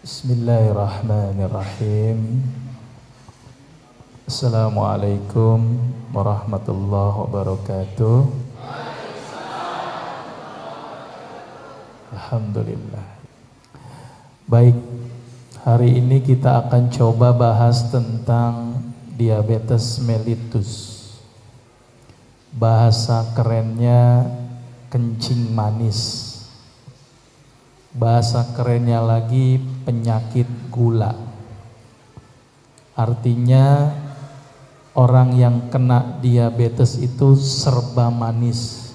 Bismillahirrahmanirrahim. Assalamualaikum warahmatullahi wabarakatuh. Alhamdulillah. Baik, hari ini kita akan coba bahas tentang diabetes mellitus. Bahasa kerennya kencing manis. Bahasa kerennya lagi penyakit gula. Artinya orang yang kena diabetes itu serba manis.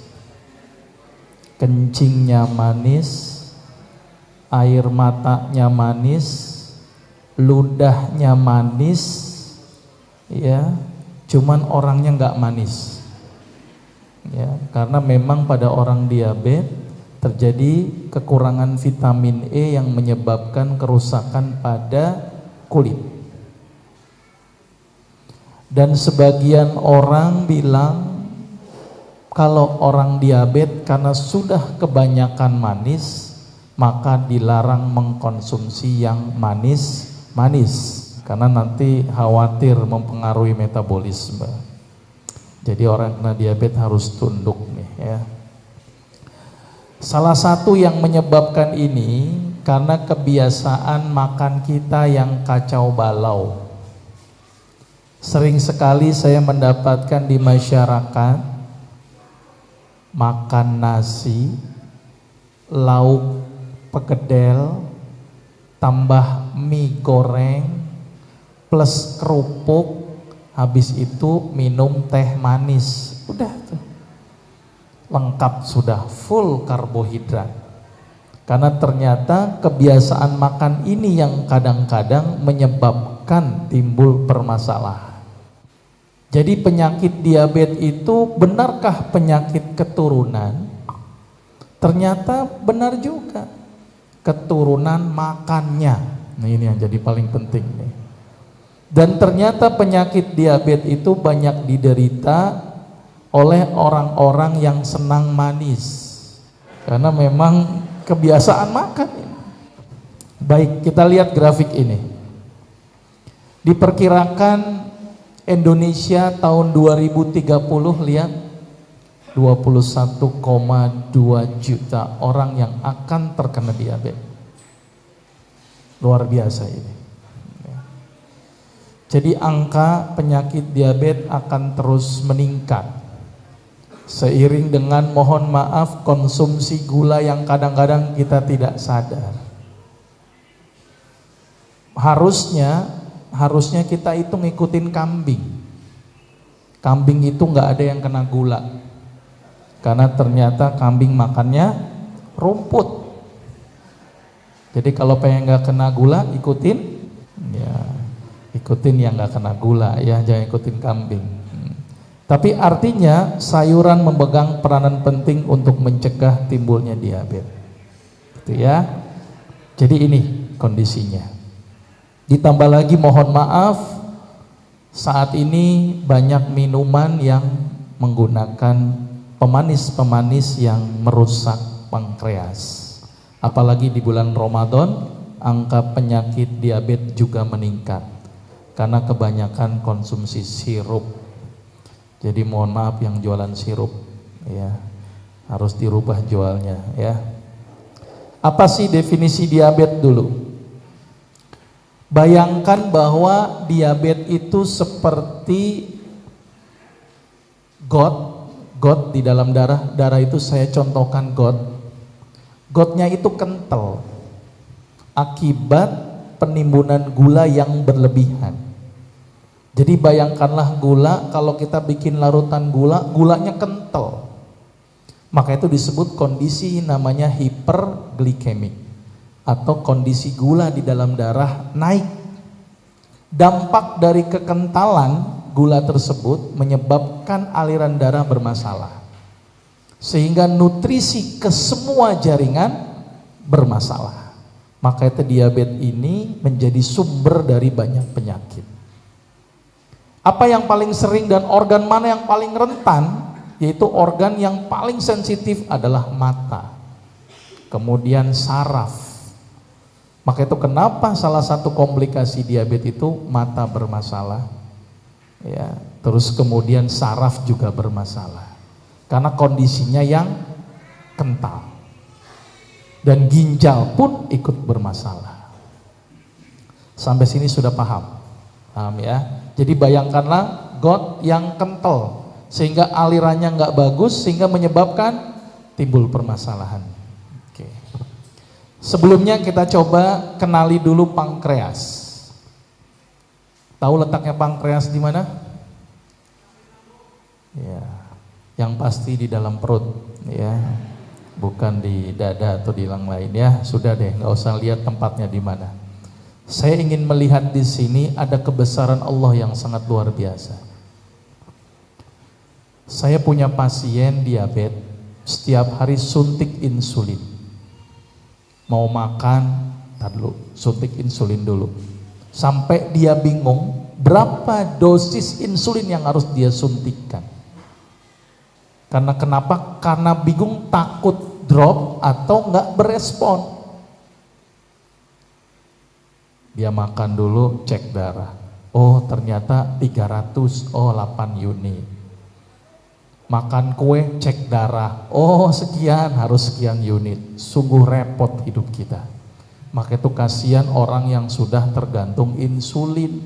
Kencingnya manis, air matanya manis, ludahnya manis, ya, cuman orangnya nggak manis. Ya, karena memang pada orang diabetes terjadi kekurangan vitamin E yang menyebabkan kerusakan pada kulit. Dan sebagian orang bilang kalau orang diabetes karena sudah kebanyakan manis, maka dilarang mengkonsumsi yang manis-manis karena nanti khawatir mempengaruhi metabolisme. Jadi orang kena diabetes harus tunduk nih ya. Salah satu yang menyebabkan ini karena kebiasaan makan kita yang kacau balau. Sering sekali saya mendapatkan di masyarakat makan nasi, lauk pegedel, tambah mie goreng, plus kerupuk, habis itu minum teh manis. Udah tuh. Lengkap sudah, full karbohidrat. Karena ternyata kebiasaan makan ini yang kadang-kadang menyebabkan timbul permasalahan. Jadi penyakit diabetes itu benarkah penyakit keturunan? Ternyata benar juga. Keturunan makannya. Nah ini yang jadi paling penting nih. Dan ternyata penyakit diabetes itu banyak diderita oleh orang-orang yang senang manis karena memang kebiasaan makan. Baik, kita lihat grafik ini. Diperkirakan Indonesia tahun 2030 lihat 21,2 juta orang yang akan terkena diabetes. Luar biasa ini. Jadi angka penyakit diabetes akan terus meningkat. Seiring dengan mohon maaf konsumsi gula yang kadang-kadang kita tidak sadar. Harusnya kita itu ngikutin kambing. Kambing itu nggak ada yang kena gula. Karena ternyata kambing makannya rumput. Jadi kalau pengen nggak kena gula ikutin yang nggak kena gula ya, jangan ikutin kambing. Tapi artinya sayuran memegang peranan penting untuk mencegah timbulnya diabetes. Gitu ya. Jadi ini kondisinya. Ditambah lagi mohon maaf, saat ini banyak minuman yang menggunakan pemanis-pemanis yang merusak pankreas. Apalagi di bulan Ramadan, angka penyakit diabetes juga meningkat karena kebanyakan konsumsi sirup. Jadi mohon maaf yang jualan sirup ya, harus dirubah jualnya ya. Apa sih definisi diabetes dulu? Bayangkan bahwa diabetes itu seperti got di dalam darah itu saya contohkan gotnya itu kental akibat penimbunan gula yang berlebihan. Jadi bayangkanlah gula, kalau kita bikin larutan gulanya kental. Maka itu disebut kondisi namanya hiperglikemik atau kondisi gula di dalam darah naik. Dampak dari kekentalan gula tersebut menyebabkan aliran darah bermasalah. Sehingga nutrisi ke semua jaringan bermasalah. Maka itu diabetes ini menjadi sumber dari banyak penyakit. Apa yang paling sering dan organ mana yang paling rentan? Yaitu organ yang paling sensitif adalah mata. Kemudian saraf. Maka itu kenapa salah satu komplikasi diabetes itu mata bermasalah, ya, terus kemudian saraf juga bermasalah, karena kondisinya yang kental, dan ginjal pun ikut bermasalah. Sampai sini sudah paham ya? Jadi bayangkanlah got yang kental, sehingga alirannya nggak bagus, sehingga menyebabkan timbul permasalahan. Oke. Sebelumnya kita coba kenali dulu pankreas. Tahu letaknya pankreas di mana? Ya, yang pasti di dalam perut, ya, bukan di dada atau di yang lain, ya. Sudah deh, nggak usah lihat tempatnya di mana. Saya ingin melihat di sini ada kebesaran Allah yang sangat luar biasa. Saya punya pasien diabetes, setiap hari suntik insulin. Mau makan, tar dulu, suntik insulin dulu. Sampai dia bingung berapa dosis insulin yang harus dia suntikkan. Karena kenapa? Karena bingung, takut drop atau nggak berespon. Dia makan dulu, cek darah. Oh ternyata 300, oh 8 unit. Makan kue, cek darah. Oh sekian, harus sekian unit. Sungguh repot hidup kita. Maka itu kasihan orang yang sudah tergantung insulin.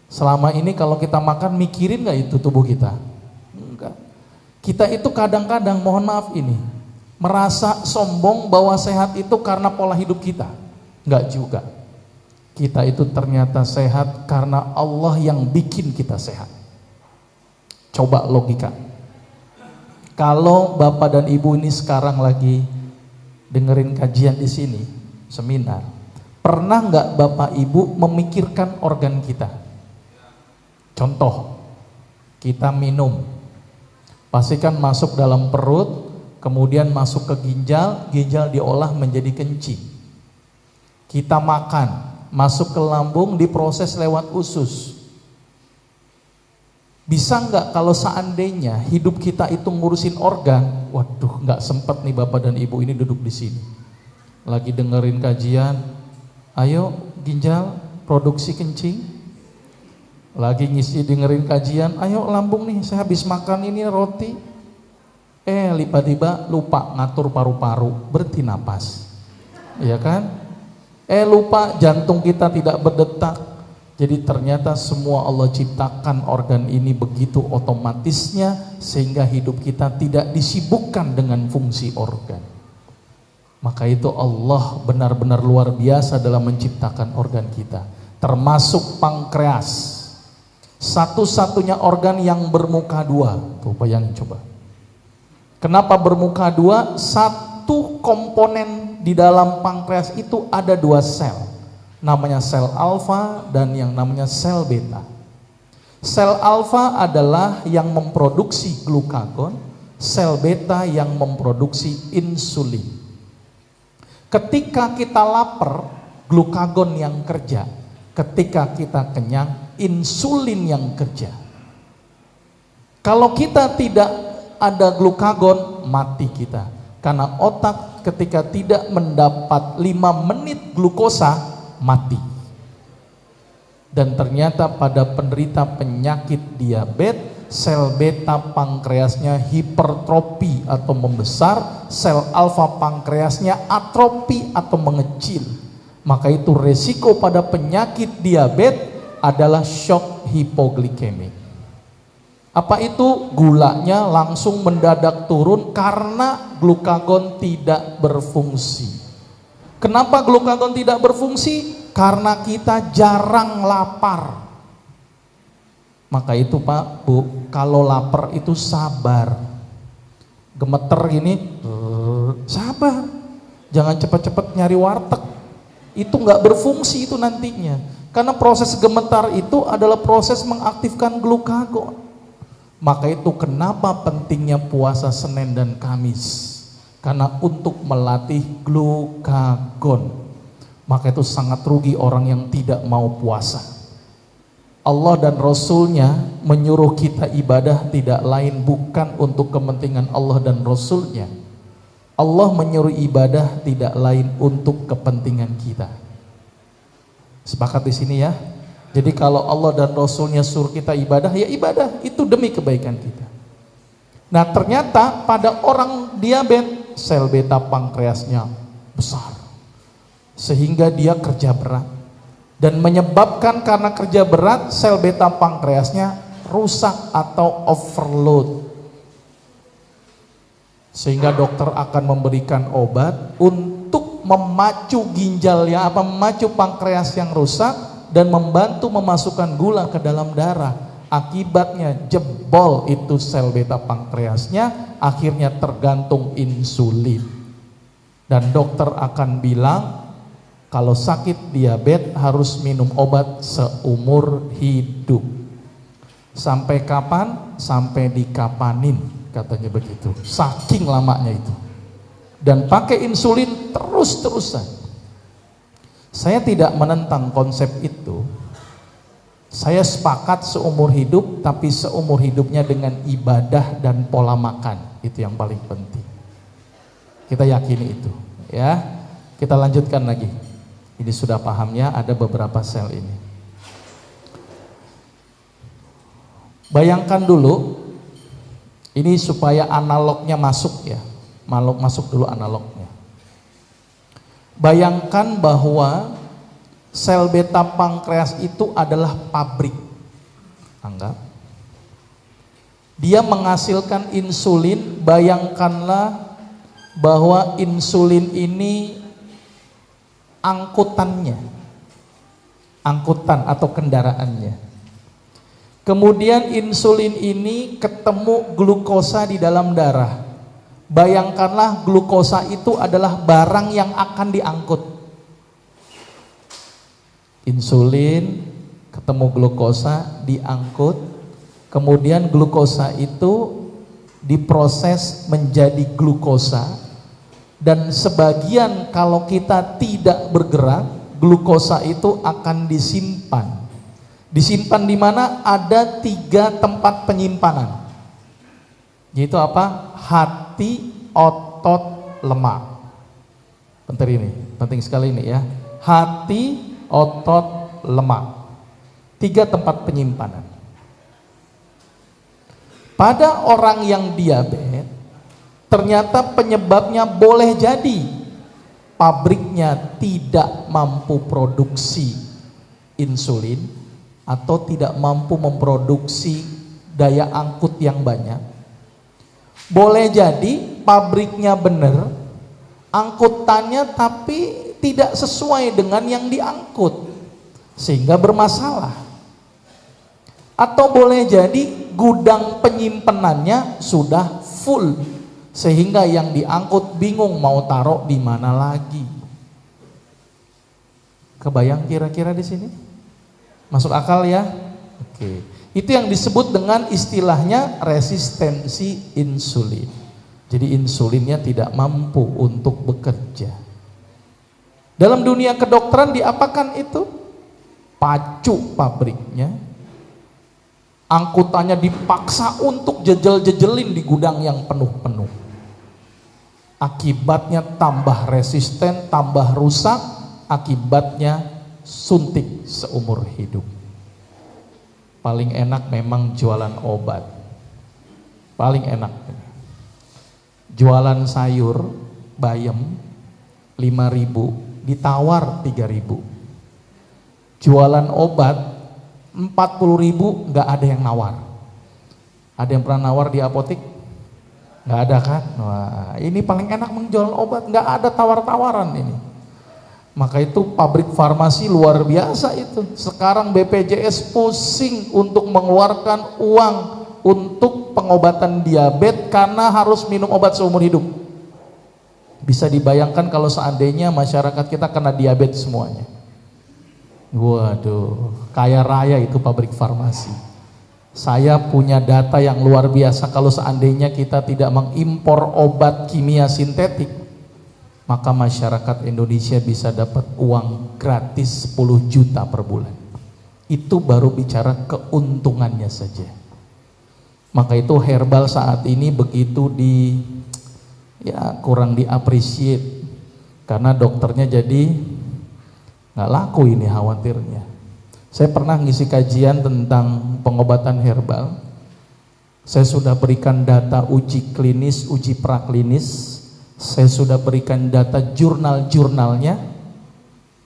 Selama ini kalau kita makan, mikirin gak itu tubuh kita? Enggak. Kita itu kadang-kadang, mohon maaf ini, merasa sombong bahwa sehat itu karena pola hidup kita. Enggak juga. Kita itu ternyata sehat karena Allah yang bikin kita sehat. Coba logika. Kalau Bapak dan Ibu ini sekarang lagi dengerin kajian di sini, seminar, pernah nggak Bapak Ibu memikirkan organ kita? Contoh, kita minum, pastikan masuk dalam perut, kemudian masuk ke ginjal, ginjal diolah menjadi kencing. Kita makan, masuk ke lambung, diproses lewat usus. Bisa nggak kalau seandainya hidup kita itu ngurusin organ? Waduh, nggak sempet nih Bapak dan Ibu ini duduk di sini. Lagi dengerin kajian, ayo ginjal produksi kencing. Lagi ngisi dengerin kajian, ayo lambung nih, saya habis makan ini roti. Tiba-tiba lupa ngatur paru-paru, berhenti napas. Iya kan? Lupa jantung kita tidak berdetak. Jadi ternyata semua Allah ciptakan organ ini begitu otomatisnya, sehingga hidup kita tidak disibukkan dengan fungsi organ. Maka itu Allah benar-benar luar biasa dalam menciptakan organ kita, termasuk pankreas, satu-satunya organ yang bermuka dua. Tuh bayangin coba. Kenapa bermuka dua? Satu komponen di dalam pankreas itu ada dua sel, namanya sel alfa dan yang namanya sel beta. Sel alfa adalah yang memproduksi glukagon, sel beta yang memproduksi insulin. Ketika kita lapar, glukagon yang kerja. Ketika kita kenyang, insulin yang kerja. Kalau kita tidak ada glukagon, mati kita. Karena otak ketika tidak mendapat 5 menit glukosa, mati. Dan ternyata pada penderita penyakit diabetes, sel beta pankreasnya hipertrofi atau membesar, sel alfa pankreasnya atrofi atau mengecil. Maka itu resiko pada penyakit diabetes adalah shock hipoglikemik. Apa itu? Gulanya langsung mendadak turun karena glukagon tidak berfungsi. Kenapa glukagon tidak berfungsi? Karena kita jarang lapar. Maka itu Pak, Bu, kalau lapar itu sabar. Gemeter gini, sabar. Jangan cepat-cepat nyari warteg. Itu nggak berfungsi itu nantinya. Karena proses gemetar itu adalah proses mengaktifkan glukagon. Maka itu kenapa pentingnya puasa Senin dan Kamis. Karena untuk melatih glukagon. Maka itu sangat rugi orang yang tidak mau puasa. Allah dan Rasulnya menyuruh kita ibadah tidak lain bukan untuk kepentingan Allah dan Rasulnya. Allah menyuruh ibadah tidak lain untuk kepentingan kita. Sepakat di sini ya. Jadi kalau Allah dan Rasulnya suruh kita ibadah, ya ibadah, itu demi kebaikan kita. Nah ternyata pada orang diabetes, sel beta pankreasnya besar, sehingga dia kerja berat, dan menyebabkan karena kerja berat, sel beta pankreasnya rusak atau overload. Sehingga dokter akan memberikan obat untuk memacu ginjalnya, memacu pankreas yang rusak, dan membantu memasukkan gula ke dalam darah. Akibatnya jebol itu sel beta pankreasnya, akhirnya tergantung insulin. Dan dokter akan bilang kalau sakit diabetes harus minum obat seumur hidup. Sampai kapan? Sampai dikapanin, katanya begitu. Saking lamanya itu. Dan pakai insulin terus-terusan. Saya tidak menentang konsep itu. Saya sepakat seumur hidup, tapi seumur hidupnya dengan ibadah dan pola makan. Itu yang paling penting. Kita yakini itu, ya. Kita lanjutkan lagi. Ini sudah pahamnya, ada beberapa sel ini. Bayangkan dulu, ini supaya analognya masuk ya. Masuk dulu analognya. Bayangkan bahwa sel beta pankreas itu adalah pabrik. Anggap dia menghasilkan insulin. Bayangkanlah bahwa insulin ini angkutan atau kendaraannya. Kemudian insulin ini ketemu glukosa di dalam darah. Bayangkanlah glukosa itu adalah barang yang akan diangkut. Insulin ketemu glukosa, diangkut. Kemudian glukosa itu diproses menjadi glukosa. Dan sebagian kalau kita tidak bergerak, glukosa itu akan disimpan. Disimpan di mana? Ada 3 tempat penyimpanan. Yaitu apa? Hati, otot, lemak. Penting sekali ini ya. Hati, otot, lemak. 3 tempat penyimpanan. Pada orang yang diabetes, ternyata penyebabnya boleh jadi pabriknya tidak mampu produksi insulin atau tidak mampu memproduksi daya angkut yang banyak. Boleh jadi pabriknya benar, angkutannya tapi tidak sesuai dengan yang diangkut, sehingga bermasalah. Atau boleh jadi gudang penyimpenannya sudah full, sehingga yang diangkut bingung mau taruh di mana lagi. Kebayang kira-kira di sini? Masuk akal ya? Oke. Itu yang disebut dengan istilahnya resistensi insulin. Jadi insulinnya tidak mampu untuk bekerja. Dalam dunia kedokteran diapakan itu? Pacu pabriknya. Angkutannya dipaksa untuk jejel-jejelin di gudang yang penuh-penuh. Akibatnya tambah resisten, tambah rusak. Akibatnya suntik seumur hidup. Paling enak memang jualan obat. Paling enak. Jualan sayur bayam 5.000 ditawar 3.000. Jualan obat 40.000 nggak ada yang nawar. Ada yang pernah nawar di apotek? Nggak ada kan? Wah, ini paling enak menjual obat, nggak ada tawar-tawaran ini. Maka itu pabrik farmasi luar biasa itu. Sekarang BPJS pusing untuk mengeluarkan uang untuk pengobatan diabetes karena harus minum obat seumur hidup. Bisa dibayangkan kalau seandainya masyarakat kita kena diabetes semuanya. Waduh, kaya raya itu pabrik farmasi. Saya punya data yang luar biasa, kalau seandainya kita tidak mengimpor obat kimia sintetik, maka masyarakat Indonesia bisa dapat uang gratis 10 juta per bulan. Itu baru bicara keuntungannya saja. Maka itu herbal saat ini begitu kurang diapresiasi, karena dokternya jadi nggak laku ini khawatirnya. Saya pernah ngisi kajian tentang pengobatan herbal. Saya sudah berikan data uji klinis, uji praklinis. Saya sudah berikan data jurnal-jurnalnya.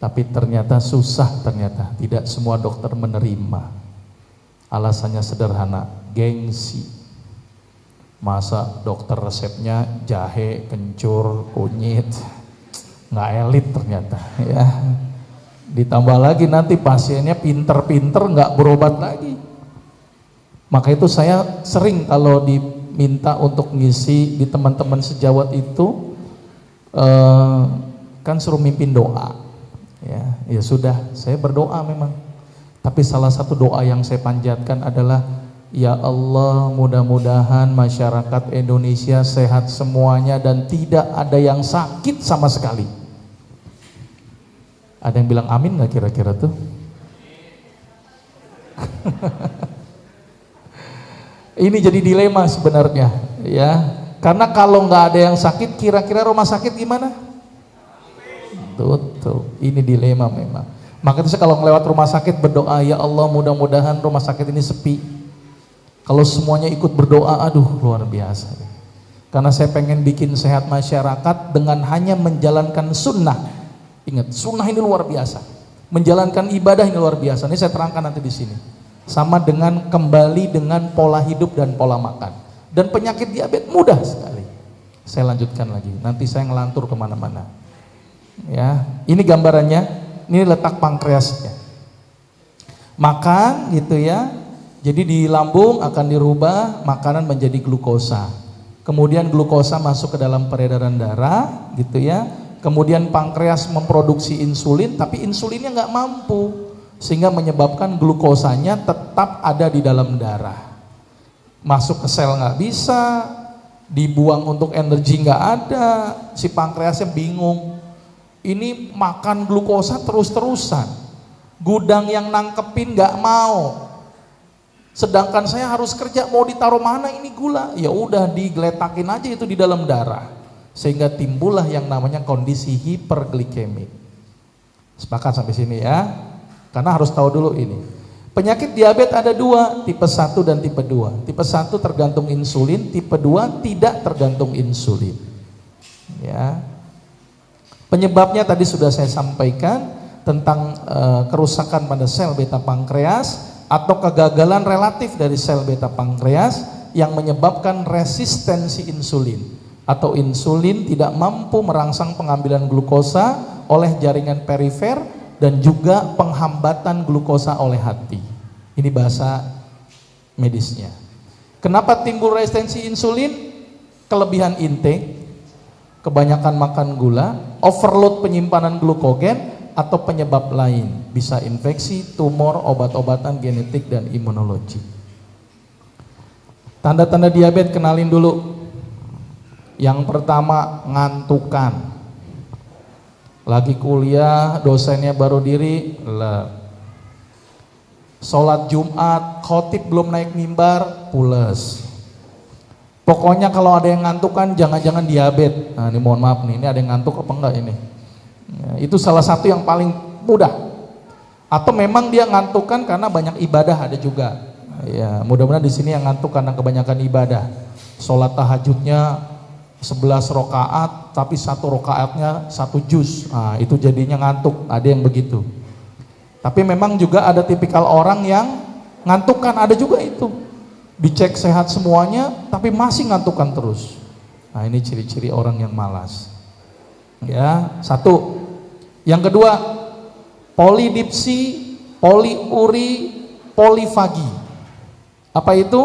Tapi ternyata susah, ternyata tidak semua dokter menerima. Alasannya sederhana, gengsi. Masa dokter resepnya jahe, kencur, kunyit, nggak elit ternyata ya. Ditambah lagi nanti pasiennya pinter-pinter nggak berobat lagi. Maka itu saya sering kalau diminta untuk ngisi di teman-teman sejawat itu kan suruh mimpin doa. Ya sudah, saya berdoa memang. Tapi salah satu doa yang saya panjatkan adalah, ya Allah, mudah-mudahan masyarakat Indonesia sehat semuanya dan tidak ada yang sakit sama sekali. Ada yang bilang amin nggak kira-kira tuh? Ini jadi dilema sebenarnya, ya. Karena kalau nggak ada yang sakit, kira-kira rumah sakit gimana? Tuh, ini dilema memang. Maka itu saya kalau ngelewat rumah sakit berdoa, ya Allah, mudah-mudahan rumah sakit ini sepi. Kalau semuanya ikut berdoa, aduh luar biasa. Karena saya pengen bikin sehat masyarakat dengan hanya menjalankan sunnah. Ingat, sunnah ini luar biasa. Menjalankan ibadah ini luar biasa. Ini saya terangkan nanti di sini. Sama dengan kembali dengan pola hidup dan pola makan. Dan penyakit diabetes mudah sekali. Saya lanjutkan lagi. Nanti saya ngelantur kemana-mana. Ya, ini gambarannya. Ini letak pankreasnya. Makan gitu ya. Jadi di lambung akan dirubah makanan menjadi glukosa. Kemudian glukosa masuk ke dalam peredaran darah gitu ya. Kemudian pankreas memproduksi insulin, tapi insulinnya nggak mampu, sehingga menyebabkan glukosanya tetap ada di dalam darah. Masuk ke sel nggak bisa, dibuang untuk energi nggak ada, si pankreasnya bingung. Ini makan glukosa terus-terusan, gudang yang nangkepin nggak mau. Sedangkan saya harus kerja, mau ditaruh mana ini gula? Ya udah digeletakin aja itu di dalam darah. Sehingga timbullah yang namanya kondisi hiperglikemik. Sepakat sampai sini ya? Karena harus tahu dulu ini. Penyakit diabetes ada dua, tipe 1 dan tipe 2. Tipe 1 tergantung insulin, tipe 2 tidak tergantung insulin. Ya. Penyebabnya tadi sudah saya sampaikan tentang kerusakan pada sel beta pankreas atau kegagalan relatif dari sel beta pankreas yang menyebabkan resistensi insulin. Atau insulin tidak mampu merangsang pengambilan glukosa oleh jaringan perifer dan juga penghambatan glukosa oleh hati. Ini bahasa medisnya. Kenapa timbul resistensi insulin? Kelebihan intake, kebanyakan makan gula, overload penyimpanan glukogen, atau penyebab lain. Bisa infeksi, tumor, obat-obatan genetik, dan imunologi. Tanda-tanda diabetes kenalin dulu. Yang pertama, ngantukan. Lagi kuliah, dosennya baru diri, sholat Jumat, khotib belum naik mimbar, pules. Pokoknya kalau ada yang ngantukan, jangan-jangan diabetes. Nah ini mohon maaf nih, ini ada yang ngantuk apa enggak ini? Ya, itu salah satu yang paling mudah. Atau memang dia ngantukan karena banyak ibadah, ada juga. Ya, mudah-mudahan di sini yang ngantuk karena kebanyakan ibadah. Sholat tahajudnya 11 rakaat tapi 1 rakaatnya 1 juz. Nah, itu jadinya ngantuk, ada yang begitu. Tapi memang juga ada tipikal orang yang ngantukkan, ada juga itu. Dicek sehat semuanya tapi masih ngantukkan terus. Nah, ini ciri-ciri orang yang malas. Ya, satu. Yang kedua, polidipsi, poliuri, polifagi. Apa itu?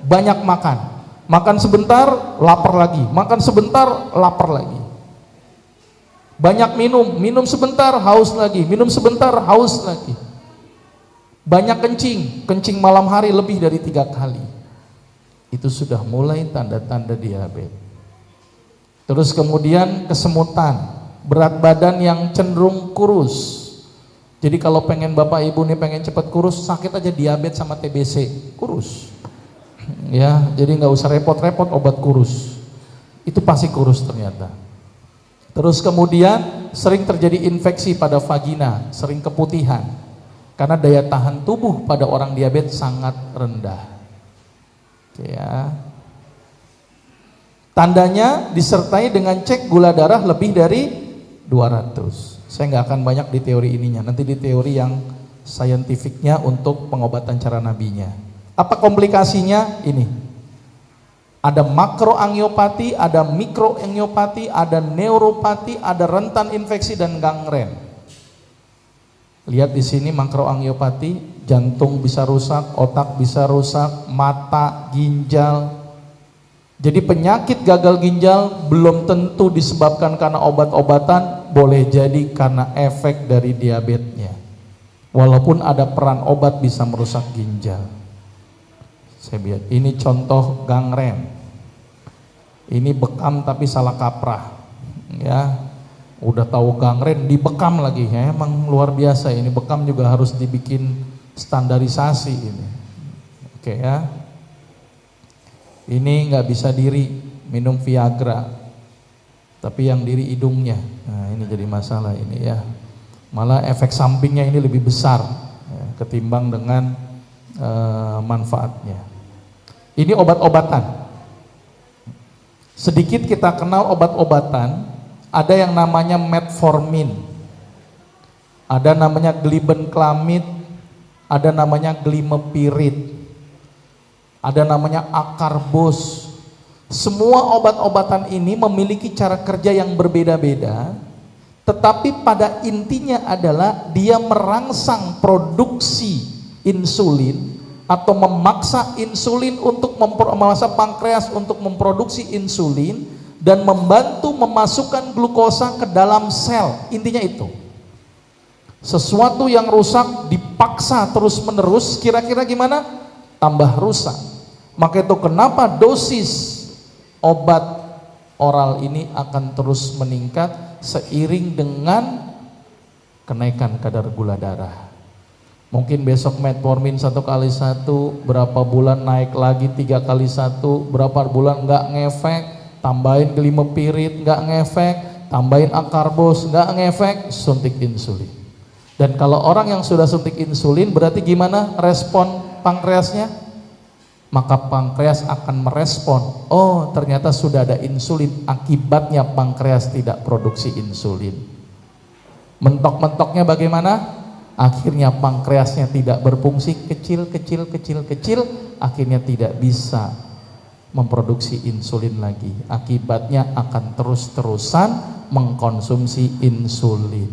Banyak makan. Makan sebentar, lapar lagi. Makan sebentar, lapar lagi. Banyak minum, minum sebentar, haus lagi. Minum sebentar, haus lagi. Banyak kencing, kencing malam hari lebih dari 3 kali. Itu sudah mulai tanda-tanda diabetes. Terus kemudian kesemutan, berat badan yang cenderung kurus. Jadi kalau pengen bapak ibu nih pengen cepat kurus, sakit aja diabetes sama TBC, kurus. Ya, jadi nggak usah repot-repot obat kurus. Itu pasti kurus ternyata. Terus kemudian sering terjadi infeksi pada vagina, sering keputihan. Karena daya tahan tubuh pada orang diabetes sangat rendah. Oke ya. Tandanya disertai dengan cek gula darah lebih dari 200. Saya nggak akan banyak di teori ininya, nanti di teori yang saintifiknya untuk pengobatan cara nabinya. Apa komplikasinya? Ini. Ada makroangiopati, ada mikroangiopati, ada neuropati, ada rentan infeksi dan gangren. Lihat di sini makroangiopati, jantung bisa rusak, otak bisa rusak, mata, ginjal. Jadi penyakit gagal ginjal belum tentu disebabkan karena obat-obatan, boleh jadi karena efek dari diabetesnya. Walaupun ada peran obat bisa merusak ginjal. Saya lihat, ini contoh gangren. Ini bekam tapi salah kaprah. Ya, udah tahu gangren dibekam lagi. Ya, emang luar biasa. Ini bekam juga harus dibikin standarisasi ini. Oke ya. Ini nggak bisa diri, minum Viagra. Tapi yang diri hidungnya. Nah, ini jadi masalah ini ya. Malah efek sampingnya ini lebih besar ya, ketimbang dengan manfaatnya. Ini obat-obatan. Sedikit kita kenal obat-obatan, ada yang namanya metformin, ada namanya glibenclamid, ada namanya glimepirid, ada namanya akarbos. Semua obat-obatan ini memiliki cara kerja yang berbeda-beda, tetapi pada intinya adalah dia merangsang produksi insulin atau memaksa insulin untuk memaksa pankreas untuk memproduksi insulin dan membantu memasukkan glukosa ke dalam sel. Intinya itu. Sesuatu yang rusak dipaksa terus-menerus, kira-kira gimana? Tambah rusak. Maka itu kenapa dosis obat oral ini akan terus meningkat seiring dengan kenaikan kadar gula darah. Mungkin besok metformin 1 kali 1, berapa bulan naik lagi 3 kali 1, berapa bulan nggak ngefek, tambahin glimepirid nggak ngefek, tambahin akarbos nggak ngefek, suntik insulin. Dan kalau orang yang sudah suntik insulin berarti gimana respon pankreasnya? Maka pankreas akan merespon, oh ternyata sudah ada insulin, akibatnya pankreas tidak produksi insulin. Mentok-mentoknya bagaimana? Akhirnya pankreasnya tidak berfungsi, kecil, akhirnya tidak bisa memproduksi insulin lagi. Akibatnya akan terus-terusan mengkonsumsi insulin.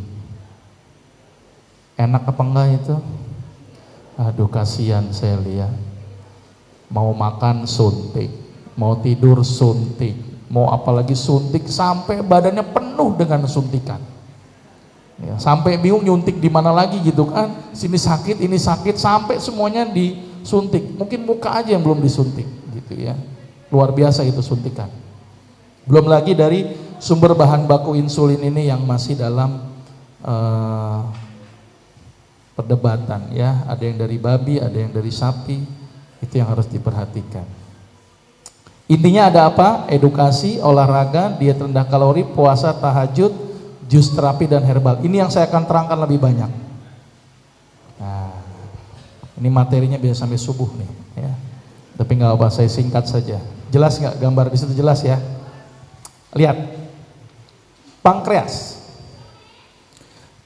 Enak apa enggak itu? Aduh kasihan saya lihat. Mau makan suntik, mau tidur suntik, mau apalagi suntik sampai badannya penuh dengan suntikan. Ya, sampai bingung nyuntik di mana lagi gitu kan, sini sakit, ini sakit, sampai semuanya disuntik. Mungkin muka aja yang belum disuntik gitu ya. Luar biasa itu suntikan. Belum lagi dari sumber bahan baku insulin ini yang masih dalam perdebatan ya. Ada yang dari babi, ada yang dari sapi. Itu yang harus diperhatikan. Intinya ada apa? Edukasi, olahraga, diet rendah kalori, puasa, tahajud, jus terapi dan herbal. Ini yang saya akan terangkan lebih banyak. Nah, ini materinya bisa sampai subuh nih ya. Tapi nggak apa, saya singkat saja. Jelas nggak gambar di situ, jelas ya? Lihat. Pankreas.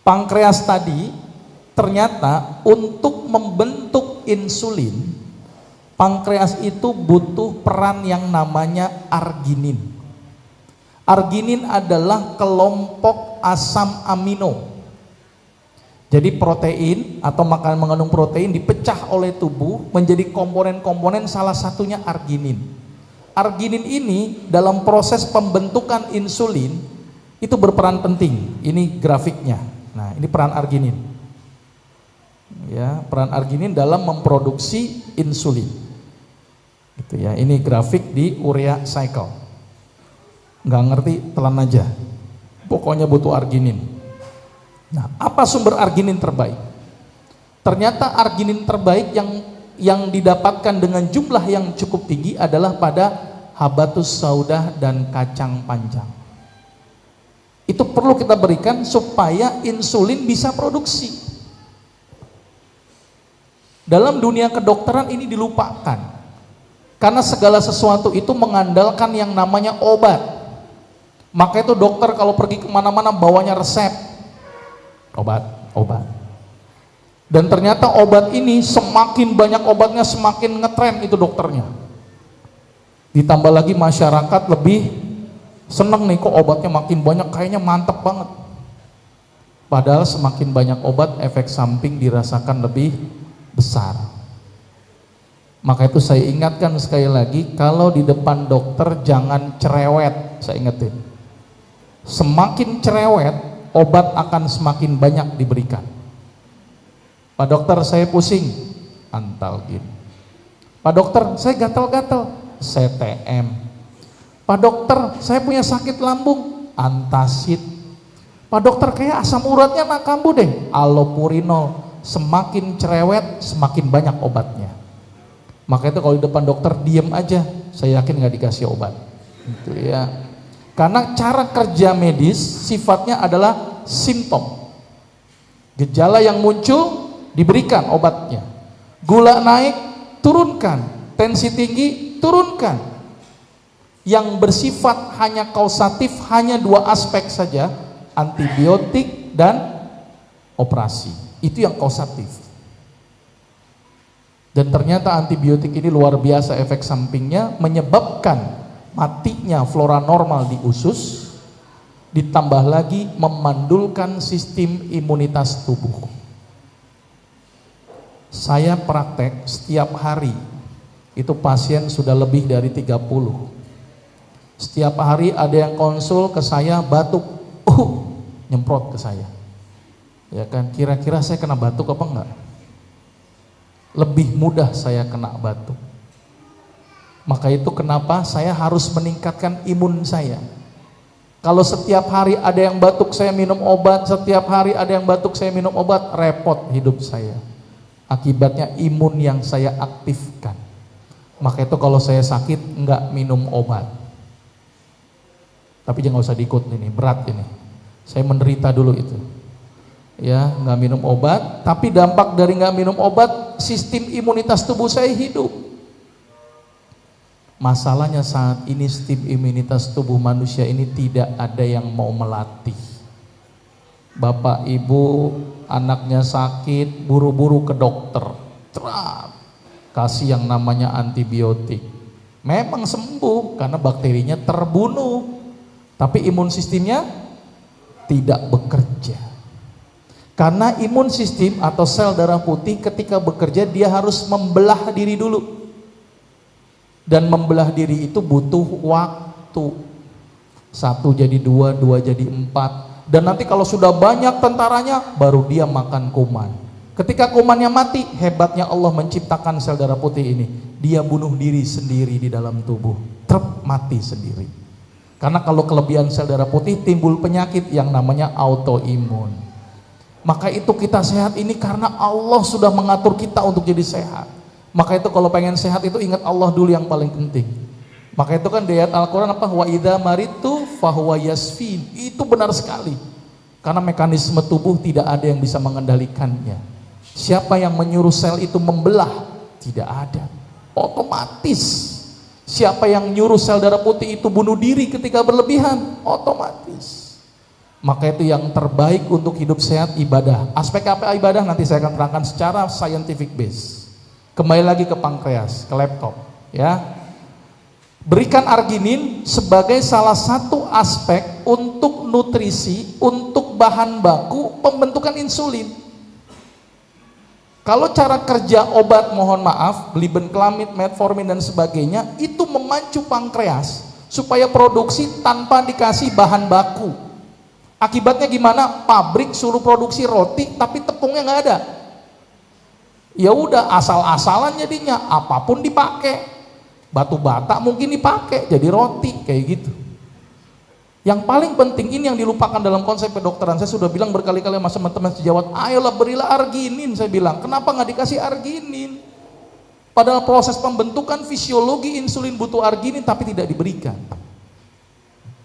Pankreas tadi ternyata untuk membentuk insulin, pankreas itu butuh peran yang namanya arginin. Arginin adalah kelompok asam amino. Jadi protein atau makanan mengandung protein dipecah oleh tubuh menjadi komponen-komponen, salah satunya arginin. Arginin ini dalam proses pembentukan insulin itu berperan penting. Ini grafiknya. Nah, ini peran arginin. Ya, peran arginin dalam memproduksi insulin. Gitu ya. Ini grafik di urea cycle. Nggak ngerti, telan aja. Pokoknya butuh arginin. Nah, apa sumber arginin terbaik? Ternyata arginin terbaik yang didapatkan dengan jumlah yang cukup tinggi adalah pada habatus sauda dan kacang panjang. Itu perlu kita berikan supaya insulin bisa produksi. Dalam dunia kedokteran ini dilupakan, karena segala sesuatu itu mengandalkan yang namanya obat. Maka itu dokter kalau pergi kemana-mana bawanya resep, obat. Dan ternyata obat ini semakin banyak obatnya semakin ngetren itu dokternya. Ditambah lagi masyarakat lebih seneng nih, kok obatnya makin banyak, kayaknya mantep banget. Padahal semakin banyak obat, efek samping dirasakan lebih besar. Maka itu saya ingatkan sekali lagi, kalau di depan dokter jangan cerewet. Saya ingetin, semakin cerewet obat akan semakin banyak diberikan. Pak dokter, saya pusing, Antalgin. Pak dokter, saya gatal-gatal, CTM. Pak dokter, saya punya sakit lambung, Antacid. Pak dokter, kayak asam uratnya nak kambuh deh, Allopurinol. Semakin cerewet semakin banyak obatnya. Maka itu kalau di depan dokter diem aja, saya yakin nggak dikasih obat gitu ya. Karena cara kerja medis sifatnya adalah simptom, gejala yang muncul diberikan obatnya. Gula naik, turunkan. Tensi tinggi, turunkan. Yang bersifat hanya kausatif hanya dua aspek saja, antibiotik dan operasi. Itu yang kausatif. Dan ternyata antibiotik ini luar biasa efek sampingnya, menyebabkan matinya flora normal di usus, ditambah lagi memandulkan sistem imunitas tubuh. Saya praktek setiap hari, itu pasien sudah lebih dari 30. Setiap hari ada yang konsul ke saya batuk, nyemprot ke saya. Ya kan, kira-kira saya kena batuk apa enggak? Lebih mudah saya kena batuk. Maka itu kenapa saya harus meningkatkan imun saya. Kalau setiap hari ada yang batuk saya minum obat, setiap hari ada yang batuk saya minum obat, repot hidup saya. Akibatnya imun yang saya aktifkan. Maka itu kalau saya sakit enggak minum obat. Tapi jangan usah diikut ini, berat ini. Saya menderita dulu itu. Ya, nggak minum obat, tapi dampak dari nggak minum obat, sistem imunitas tubuh saya hidup. Masalahnya saat ini sistem imunitas tubuh manusia ini tidak ada yang mau melatih. Bapak ibu anaknya sakit, buru-buru ke dokter, kasih yang namanya antibiotik. Memang sembuh karena bakterinya terbunuh. Tapi imun sistemnya tidak bekerja. Karena imun sistem atau sel darah putih ketika bekerja dia harus membelah diri dulu. Dan membelah diri itu butuh waktu. 1 jadi 2, 2 jadi 4. Dan nanti kalau sudah banyak tentaranya baru dia makan kuman. Ketika kumannya mati, hebatnya Allah menciptakan sel darah putih ini. Dia bunuh diri sendiri di dalam tubuh. Mati sendiri. Karena kalau kelebihan sel darah putih timbul penyakit yang namanya autoimun. Maka itu kita sehat ini karena Allah sudah mengatur kita untuk jadi sehat. Maka itu kalau pengen sehat itu ingat Allah dulu yang paling penting. Maka itu kan di ayat Al-Quran apa? Wa idza maritu fahuwa yasfin. Itu benar sekali. Karena mekanisme tubuh tidak ada yang bisa mengendalikannya. Siapa yang menyuruh sel itu membelah? Tidak ada. Otomatis. Siapa yang nyuruh sel darah putih itu bunuh diri ketika berlebihan? Otomatis. Maka itu yang terbaik untuk hidup sehat ibadah. Aspek apa ibadah nanti saya akan terangkan secara scientific base. Kembali lagi ke pankreas, ke laptop, ya. Berikan arginin sebagai salah satu aspek untuk nutrisi, untuk bahan baku pembentukan insulin. Kalau cara kerja obat, mohon maaf, glibenclamid, metformin dan sebagainya, itu memacu pankreas supaya produksi tanpa dikasih bahan baku. Akibatnya gimana? Pabrik suruh produksi roti tapi tepungnya nggak ada. Ya udah asal-asalan jadinya, apapun dipakai. Batu bata mungkin dipakai jadi roti kayak gitu. Yang paling penting ini yang dilupakan dalam konsep kedokteran. Saya sudah bilang berkali-kali sama teman-teman sejawat, ayolah berilah arginin. Saya bilang, kenapa nggak dikasih arginin? Padahal proses pembentukan fisiologi insulin butuh arginin tapi tidak diberikan.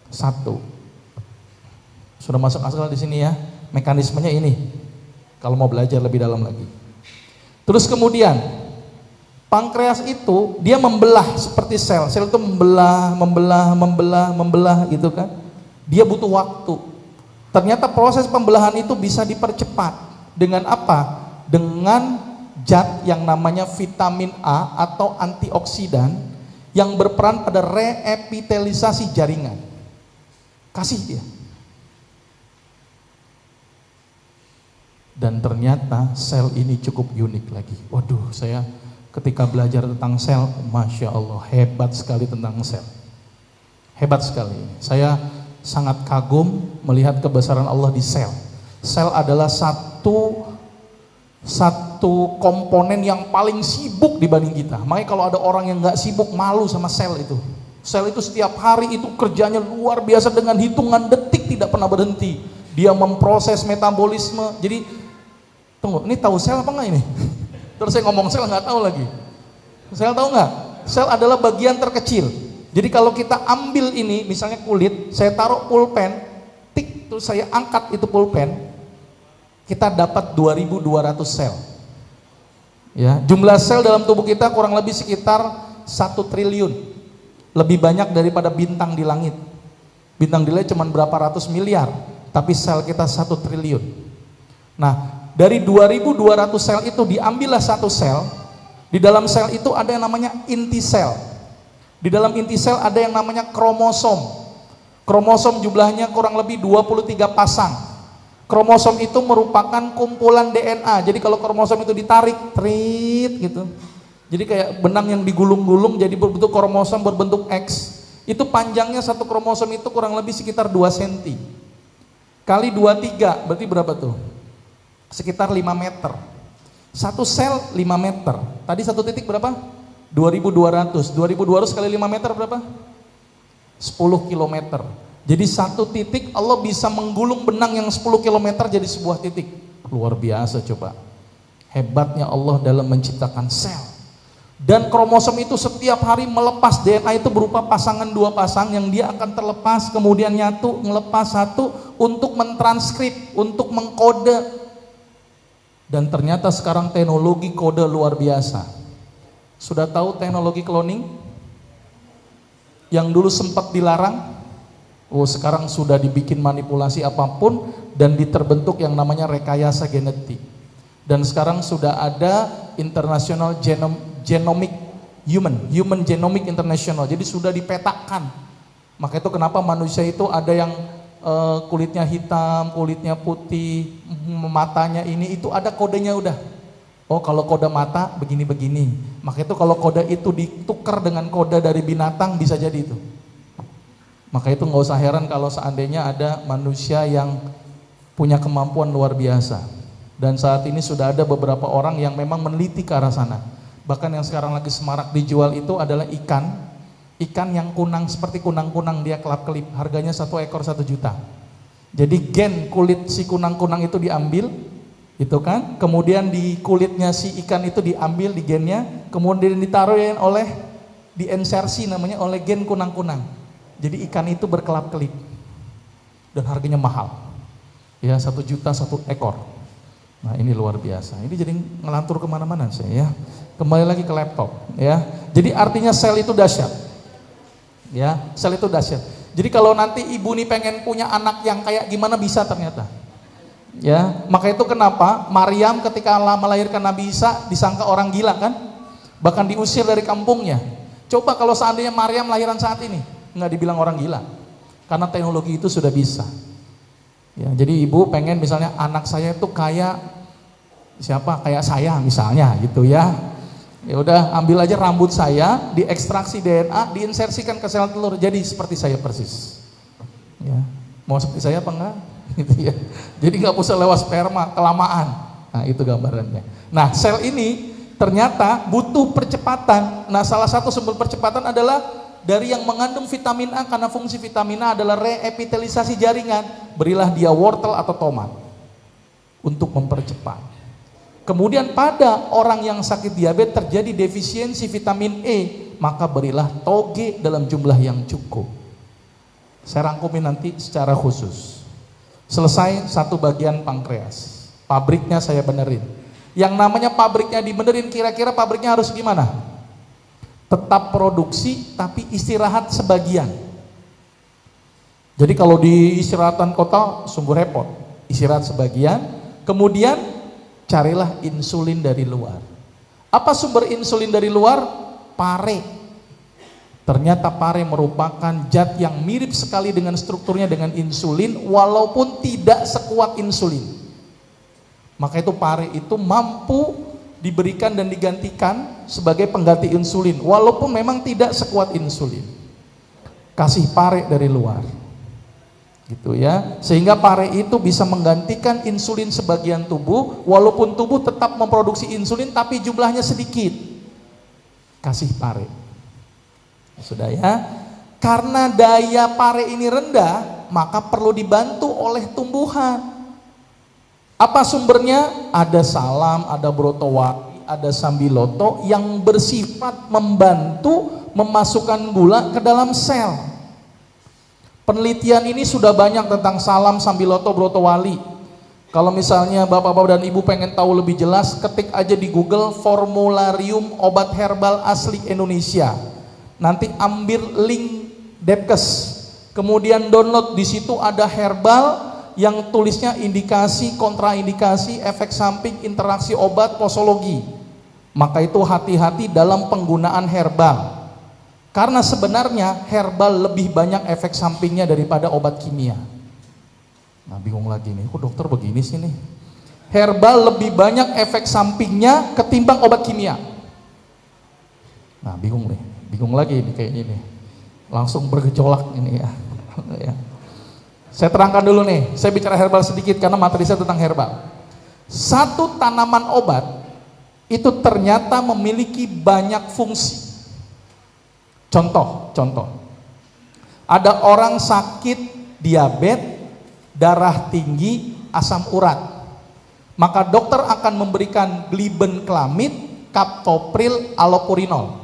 1. Sudah masuk akal di sini ya. Mekanismenya ini. Kalau mau belajar lebih dalam lagi. Terus kemudian pankreas itu dia membelah seperti sel. Sel itu membelah gitu kan. Dia butuh waktu. Ternyata proses pembelahan itu bisa dipercepat dengan apa? Dengan zat yang namanya vitamin A atau antioksidan yang berperan pada reepitelisasi jaringan. Kasih dia. Dan ternyata sel ini cukup unik lagi. Waduh, saya ketika belajar tentang sel, Masya Allah, hebat sekali tentang sel. Hebat sekali. Saya sangat kagum melihat kebesaran Allah di sel. Sel adalah satu komponen yang paling sibuk dibanding kita. Makanya kalau ada orang yang gak sibuk, malu sama sel itu. Sel itu setiap hari itu kerjanya luar biasa dengan hitungan detik tidak pernah berhenti. Dia memproses metabolisme. Jadi, tunggu, ini tahu sel apa enggak ini? Terus saya ngomong sel nggak tahu lagi. Sel tahu nggak? Sel adalah bagian terkecil. Jadi kalau kita ambil ini, misalnya kulit, saya taruh pulpen, tik, terus saya angkat itu pulpen, kita dapat 2.200 sel. Ya, jumlah sel dalam tubuh kita kurang lebih sekitar 1 triliun. Lebih banyak daripada bintang di langit. Bintang di langit cuma berapa ratus miliar, tapi sel kita 1 triliun. Nah, dari 2.200 sel itu diambillah satu sel. Di dalam sel itu ada yang namanya inti sel. Di dalam inti sel ada yang namanya kromosom. Kromosom jumlahnya kurang lebih 23 pasang. Kromosom itu merupakan kumpulan DNA. Jadi kalau kromosom itu ditarik, trit gitu. Jadi kayak benang yang digulung-gulung jadi berbentuk kromosom berbentuk X. Itu panjangnya satu kromosom itu kurang lebih sekitar 2 cm. Kali 23 berarti berapa tuh? Sekitar 5 meter. Satu sel 5 meter. Tadi satu titik berapa? 2.200. 2.200 kali 5 meter berapa? 10 kilometer. Jadi satu titik Allah bisa menggulung benang yang 10 kilometer jadi sebuah titik. Luar biasa coba. Hebatnya Allah dalam menciptakan sel. Dan kromosom itu setiap hari melepas DNA itu berupa pasangan 2 pasang yang dia akan terlepas, kemudian nyatu, ngelepas satu untuk mentranskrip, untuk mengkode. Dan ternyata sekarang teknologi kode luar biasa. Sudah tahu teknologi cloning? Yang dulu sempat dilarang, sekarang sudah dibikin manipulasi apapun dan diterbentuk yang namanya rekayasa genetik. Dan sekarang sudah ada International Genomic Human Genomic International. Jadi sudah dipetakan. Maka itu kenapa manusia itu ada yang kulitnya hitam, kulitnya putih, matanya ini, itu ada kodenya udah. Oh kalau kode mata begini-begini. Maka itu kalau kode itu ditukar dengan kode dari binatang bisa jadi itu. Maka itu nggak usah heran kalau seandainya ada manusia yang punya kemampuan luar biasa. Dan saat ini sudah ada beberapa orang yang memang meneliti ke arah sana. Bahkan yang sekarang lagi semarak dijual itu adalah ikan yang kunang seperti kunang-kunang, dia kelap-kelip, harganya 1 ekor 1 juta. Jadi gen kulit si kunang-kunang itu diambil, itu kan, kemudian di kulitnya si ikan itu diambil di gennya, kemudian ditaruhin oleh diinsersi namanya oleh gen kunang-kunang. Jadi ikan itu berkelap-kelip dan harganya mahal, ya 1 juta 1 ekor. Nah ini luar biasa. Ini jadi ngelantur kemana-mana saya ya. Kembali lagi ke laptop ya. Jadi artinya sel itu dahsyat. Ya, sel itu dahsyat. Jadi kalau nanti ibu nih pengen punya anak yang kayak gimana bisa ternyata. Ya, maka itu kenapa Maryam ketika melahirkan Nabi Isa disangka orang gila kan? Bahkan diusir dari kampungnya. Coba kalau seandainya Maryam lahiran saat ini, nggak dibilang orang gila. Karena teknologi itu sudah bisa. Ya, jadi ibu pengen misalnya anak saya itu kayak siapa? Kayak saya misalnya gitu ya. Ya udah ambil aja rambut saya, diekstraksi DNA, diinsersikan ke sel telur, jadi seperti saya persis. Ya, mau seperti saya apa enggak? Gitu ya. Jadi nggak usah lewat sperma, kelamaan. Nah itu gambarannya. Nah sel ini ternyata butuh percepatan. Nah salah satu sumber percepatan adalah dari yang mengandung vitamin A, karena fungsi vitamin A adalah reepitelisasi jaringan. Berilah dia wortel atau tomat untuk mempercepat. Kemudian pada orang yang sakit diabetes terjadi defisiensi vitamin E, maka berilah toge dalam jumlah yang cukup. Saya rangkumin nanti secara khusus. Selesai satu bagian pankreas, pabriknya saya benerin. Yang namanya pabriknya dibenerin, kira-kira pabriknya harus gimana? Tetap produksi tapi istirahat sebagian. Jadi kalau di istirahatan kota sungguh repot, istirahat sebagian, kemudian carilah insulin dari luar. Apa sumber insulin dari luar? Pare. Ternyata pare merupakan zat yang mirip sekali dengan strukturnya dengan insulin, walaupun tidak sekuat insulin. Maka itu pare itu mampu diberikan dan digantikan sebagai pengganti insulin, walaupun memang tidak sekuat insulin. Kasih pare dari luar, gitu ya, sehingga pare itu bisa menggantikan insulin sebagian tubuh, walaupun tubuh tetap memproduksi insulin tapi jumlahnya sedikit. Kasih pare. Sudah ya, karena daya pare ini rendah, maka perlu dibantu oleh tumbuhan. Apa sumbernya? Ada salam, ada brotowali, ada sambiloto yang bersifat membantu memasukkan gula ke dalam sel. Penelitian ini sudah banyak tentang salam, sambiloto, brotowali. Kalau misalnya bapak-bapak dan ibu pengen tahu lebih jelas, ketik aja di Google formularium obat herbal asli Indonesia. Nanti ambil link Depkes, kemudian download. Di situ ada herbal yang tulisnya indikasi, kontraindikasi, efek samping, interaksi obat, posologi. Maka itu hati-hati dalam penggunaan herbal, karena sebenarnya herbal lebih banyak efek sampingnya daripada obat kimia. Nah bingung lagi nih, kok dokter begini sih nih? Herbal lebih banyak efek sampingnya ketimbang obat kimia. Nah bingung nih. Bingung lagi nih kayaknya nih, langsung bergejolak ini ya. Saya terangkan dulu nih, saya bicara herbal sedikit karena materi saya tentang herbal. Satu tanaman obat itu ternyata memiliki banyak fungsi. Contoh, ada orang sakit diabetes, darah tinggi, asam urat, maka dokter akan memberikan glibenclamid, captopril, allopurinol.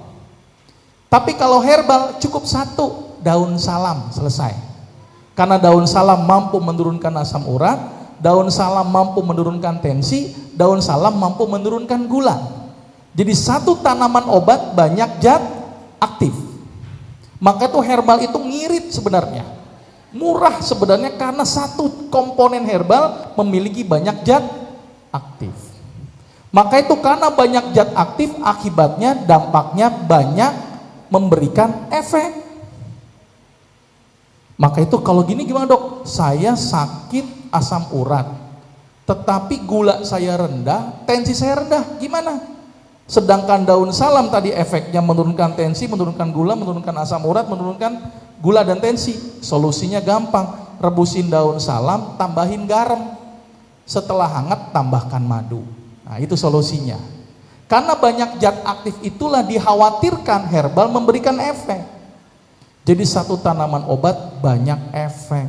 Tapi kalau herbal cukup satu, daun salam, selesai. Karena daun salam mampu menurunkan asam urat, daun salam mampu menurunkan tensi, daun salam mampu menurunkan gula. Jadi satu tanaman obat banyak zat aktif. Maka itu herbal itu ngirit sebenarnya. Murah sebenarnya karena satu komponen herbal memiliki banyak zat aktif. Maka itu karena banyak zat aktif, akibatnya dampaknya banyak memberikan efek. Maka itu kalau gini gimana dok? Saya sakit asam urat, tetapi gula saya rendah, tensi saya rendah, gimana? Sedangkan daun salam tadi efeknya menurunkan tensi, menurunkan gula, menurunkan asam urat, menurunkan gula dan tensi. Solusinya gampang, rebusin daun salam, tambahin garam, setelah hangat tambahkan madu. Nah itu solusinya. Karena banyak zat aktif itulah dikhawatirkan herbal memberikan efek. Jadi satu tanaman obat banyak efek.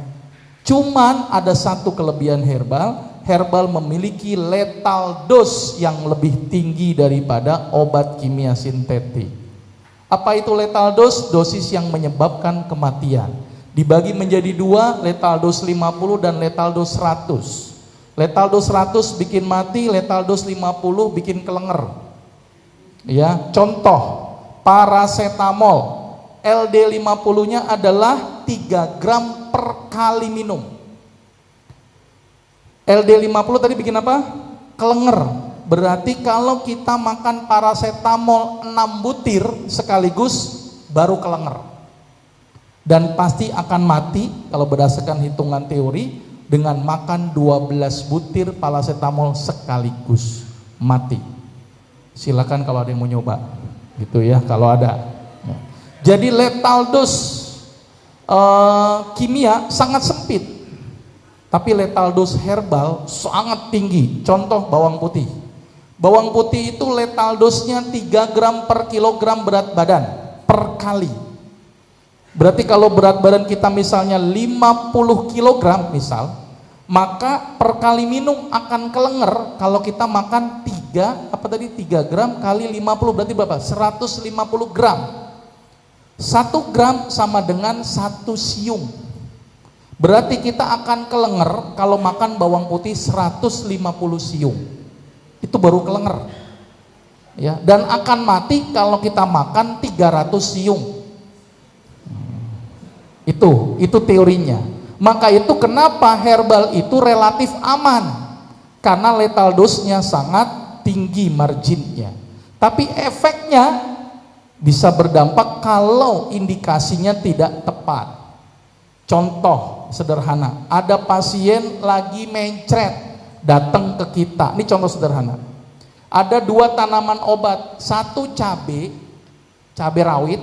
Cuman ada satu kelebihan herbal memiliki lethal dose yang lebih tinggi daripada obat kimia sintetik. Apa itu lethal dose? Dosis yang menyebabkan kematian. Dibagi menjadi dua, lethal dose 50 dan lethal dose 100. Lethal dose 100 bikin mati, lethal dose 50 bikin kelenger. Ya, contoh paracetamol LD50-nya adalah 3 gram per kali minum. LD50 tadi bikin apa? Kelenger. Berarti kalau kita makan paracetamol 6 butir sekaligus baru kelenger. Dan pasti akan mati kalau berdasarkan hitungan teori dengan makan 12 butir paracetamol sekaligus, mati. Silakan kalau ada yang mau nyoba, gitu ya, kalau ada. Jadi lethal dose kimia sangat sempit, tapi lethal dose herbal sangat tinggi. Contoh bawang putih. Bawang putih itu lethal dosenya 3 gram per kilogram berat badan per kali. Berarti kalau berat badan kita misalnya 50 kilogram misal, maka per kali minum akan kelenger kalau kita makan 3 gram kali 50 berarti berapa? 150 gram. 1 gram sama dengan 1 siung. Berarti kita akan kelenger kalau makan bawang putih 150 siung. Itu baru kelenger. Ya, dan akan mati kalau kita makan 300 siung. Itu teorinya. Maka itu kenapa herbal itu relatif aman, karena lethal dose-nya sangat tinggi marginnya. Tapi efeknya bisa berdampak kalau indikasinya tidak tepat. Contoh sederhana, ada pasien lagi mencret datang ke kita. Ini contoh sederhana. Ada 2 tanaman obat, 1 cabai rawit,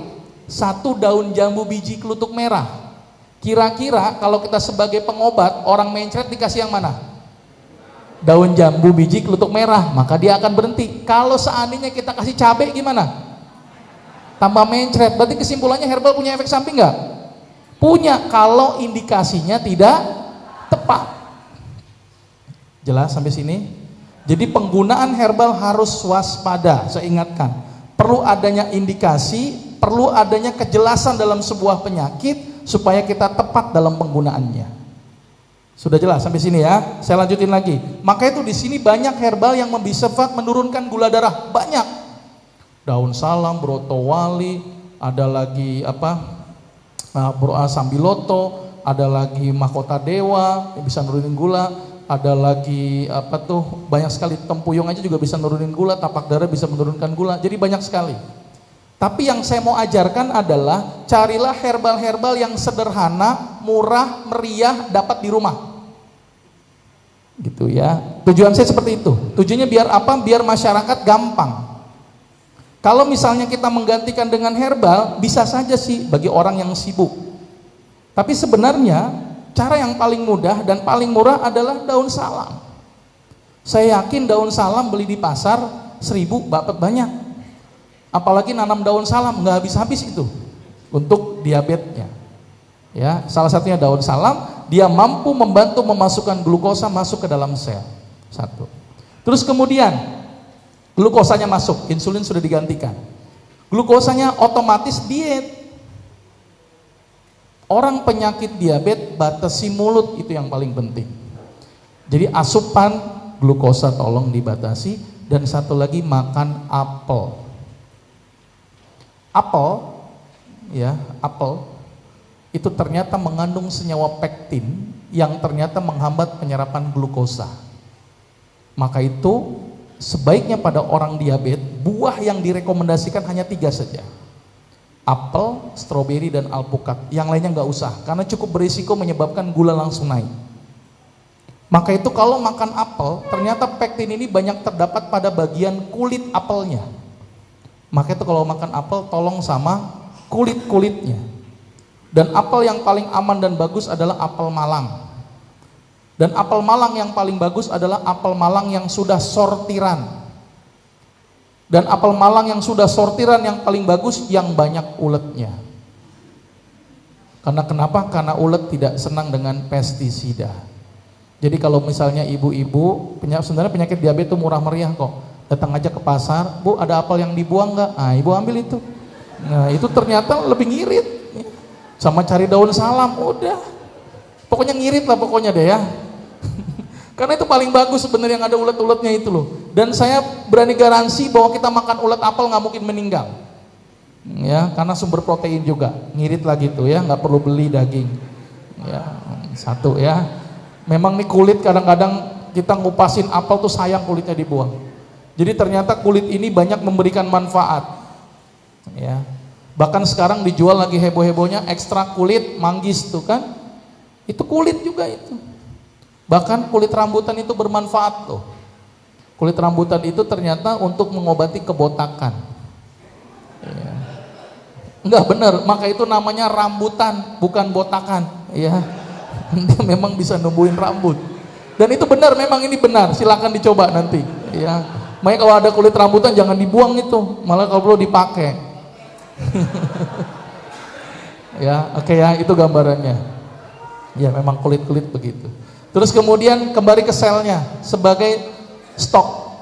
1 daun jambu biji kelutuk merah. Kira-kira kalau kita sebagai pengobat, orang mencret dikasih yang mana? Daun jambu biji kelutuk merah, maka dia akan berhenti. Kalau seandainya kita kasih cabai gimana? Tambah mencret. Berarti kesimpulannya herbal punya efek samping nggak? Punya, kalau indikasinya tidak tepat. Jelas sampai sini? Jadi penggunaan herbal harus waspada. Saya ingatkan, perlu adanya indikasi, perlu adanya kejelasan dalam sebuah penyakit supaya kita tepat dalam penggunaannya. Sudah jelas sampai sini ya? Saya lanjutin lagi. Maka itu di sini banyak herbal yang bersifat menurunkan gula darah, banyak. Daun salam, brotowali, ada lagi sambiloto, ada lagi mahkota dewa yang bisa nurunin gula, ada lagi banyak sekali, tempuyung aja juga bisa nurunin gula, tapak darah bisa menurunkan gula. Jadi banyak sekali. Tapi yang saya mau ajarkan adalah carilah herbal-herbal yang sederhana, murah, meriah, dapat di rumah. Gitu ya. Tujuan saya seperti itu. Tujuannya biar apa? Biar masyarakat gampang. Kalau misalnya kita menggantikan dengan herbal, bisa saja sih bagi orang yang sibuk. Tapi sebenarnya cara yang paling mudah dan paling murah adalah daun salam. Saya yakin daun salam beli di pasar 1.000 dapat banyak. Apalagi nanam daun salam nggak habis-habis itu untuk diabetesnya. Ya, salah satunya daun salam, dia mampu membantu memasukkan glukosa masuk ke dalam sel. 1. Terus kemudian glukosanya masuk, insulin sudah digantikan. Glukosanya otomatis diet. Orang penyakit diabetes batasi mulut, itu yang paling penting. Jadi asupan glukosa tolong dibatasi. Dan satu lagi, makan apel. Apel itu ternyata mengandung senyawa pektin yang ternyata menghambat penyerapan glukosa. Maka itu sebaiknya pada orang diabetes, buah yang direkomendasikan hanya 3 saja. Apel, stroberi, dan alpukat. Yang lainnya nggak usah, karena cukup berisiko menyebabkan gula langsung naik. Maka itu kalau makan apel, ternyata pektin ini banyak terdapat pada bagian kulit apelnya. Maka itu kalau makan apel, tolong sama kulit-kulitnya. Dan apel yang paling aman dan bagus adalah apel Malang. Dan apel Malang yang paling bagus adalah apel Malang yang sudah sortiran. Dan apel Malang yang sudah sortiran yang paling bagus yang banyak uletnya. Karena kenapa? Karena ulet tidak senang dengan pestisida. Jadi kalau misalnya ibu-ibu, sebenarnya penyakit diabetes itu murah meriah kok. Datang aja ke pasar, Bu ada apel yang dibuang nggak? Ah, ibu ambil itu. Nah itu ternyata lebih ngirit. Sama cari daun salam, udah. Pokoknya ngirit lah pokoknya deh ya. Karena itu paling bagus sebenarnya yang ada ulet-uletnya itu loh. Dan saya berani garansi bahwa kita makan ulet apel nggak mungkin meninggal. Ya, karena sumber protein juga. Ngirit lagi tuh ya, nggak perlu beli daging. Ya, 1 ya. Memang nih kulit kadang-kadang kita ngupasin apel tuh sayang kulitnya dibuang. Jadi ternyata kulit ini banyak memberikan manfaat. Ya. Bahkan sekarang dijual lagi heboh-hebohnya ekstrak kulit manggis tuh kan. Itu kulit juga itu. Bahkan kulit rambutan itu bermanfaat tuh. Kulit rambutan itu ternyata untuk mengobati kebotakan. Ya. Enggak benar, maka itu namanya rambutan, bukan botakan. Ya. Dia memang bisa numbuhin rambut. Dan itu benar, memang ini benar. Silakan dicoba nanti. Ya. Makanya kalau ada kulit rambutan jangan dibuang itu, malah kalau perlu dipakai. Ya, oke ya, itu gambarannya. Ya, memang kulit-kulit begitu. Terus kemudian kembali ke selnya sebagai stok.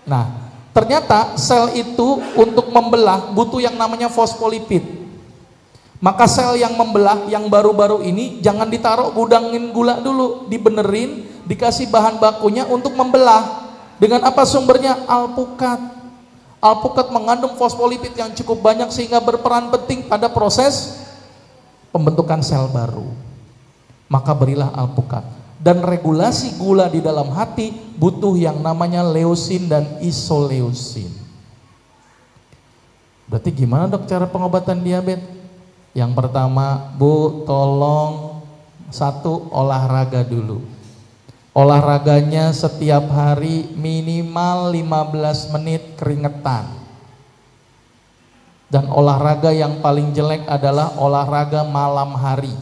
Nah, ternyata sel itu untuk membelah butuh yang namanya fosfolipid. Maka sel yang membelah, yang baru-baru ini jangan ditaruh gudangin gula dulu, dibenerin, dikasih bahan bakunya untuk membelah. Dengan apa sumbernya? Alpukat. Alpukat mengandung fosfolipid yang cukup banyak sehingga berperan penting pada proses pembentukan sel baru. Maka berilah alpukat. Dan regulasi gula di dalam hati butuh yang namanya leusin dan isoleusin. Berarti gimana dok cara pengobatan diabetes? Yang pertama, Bu, tolong satu, olahraga dulu. Olahraganya setiap hari minimal 15 menit keringetan. Dan olahraga yang paling jelek adalah olahraga malam hari.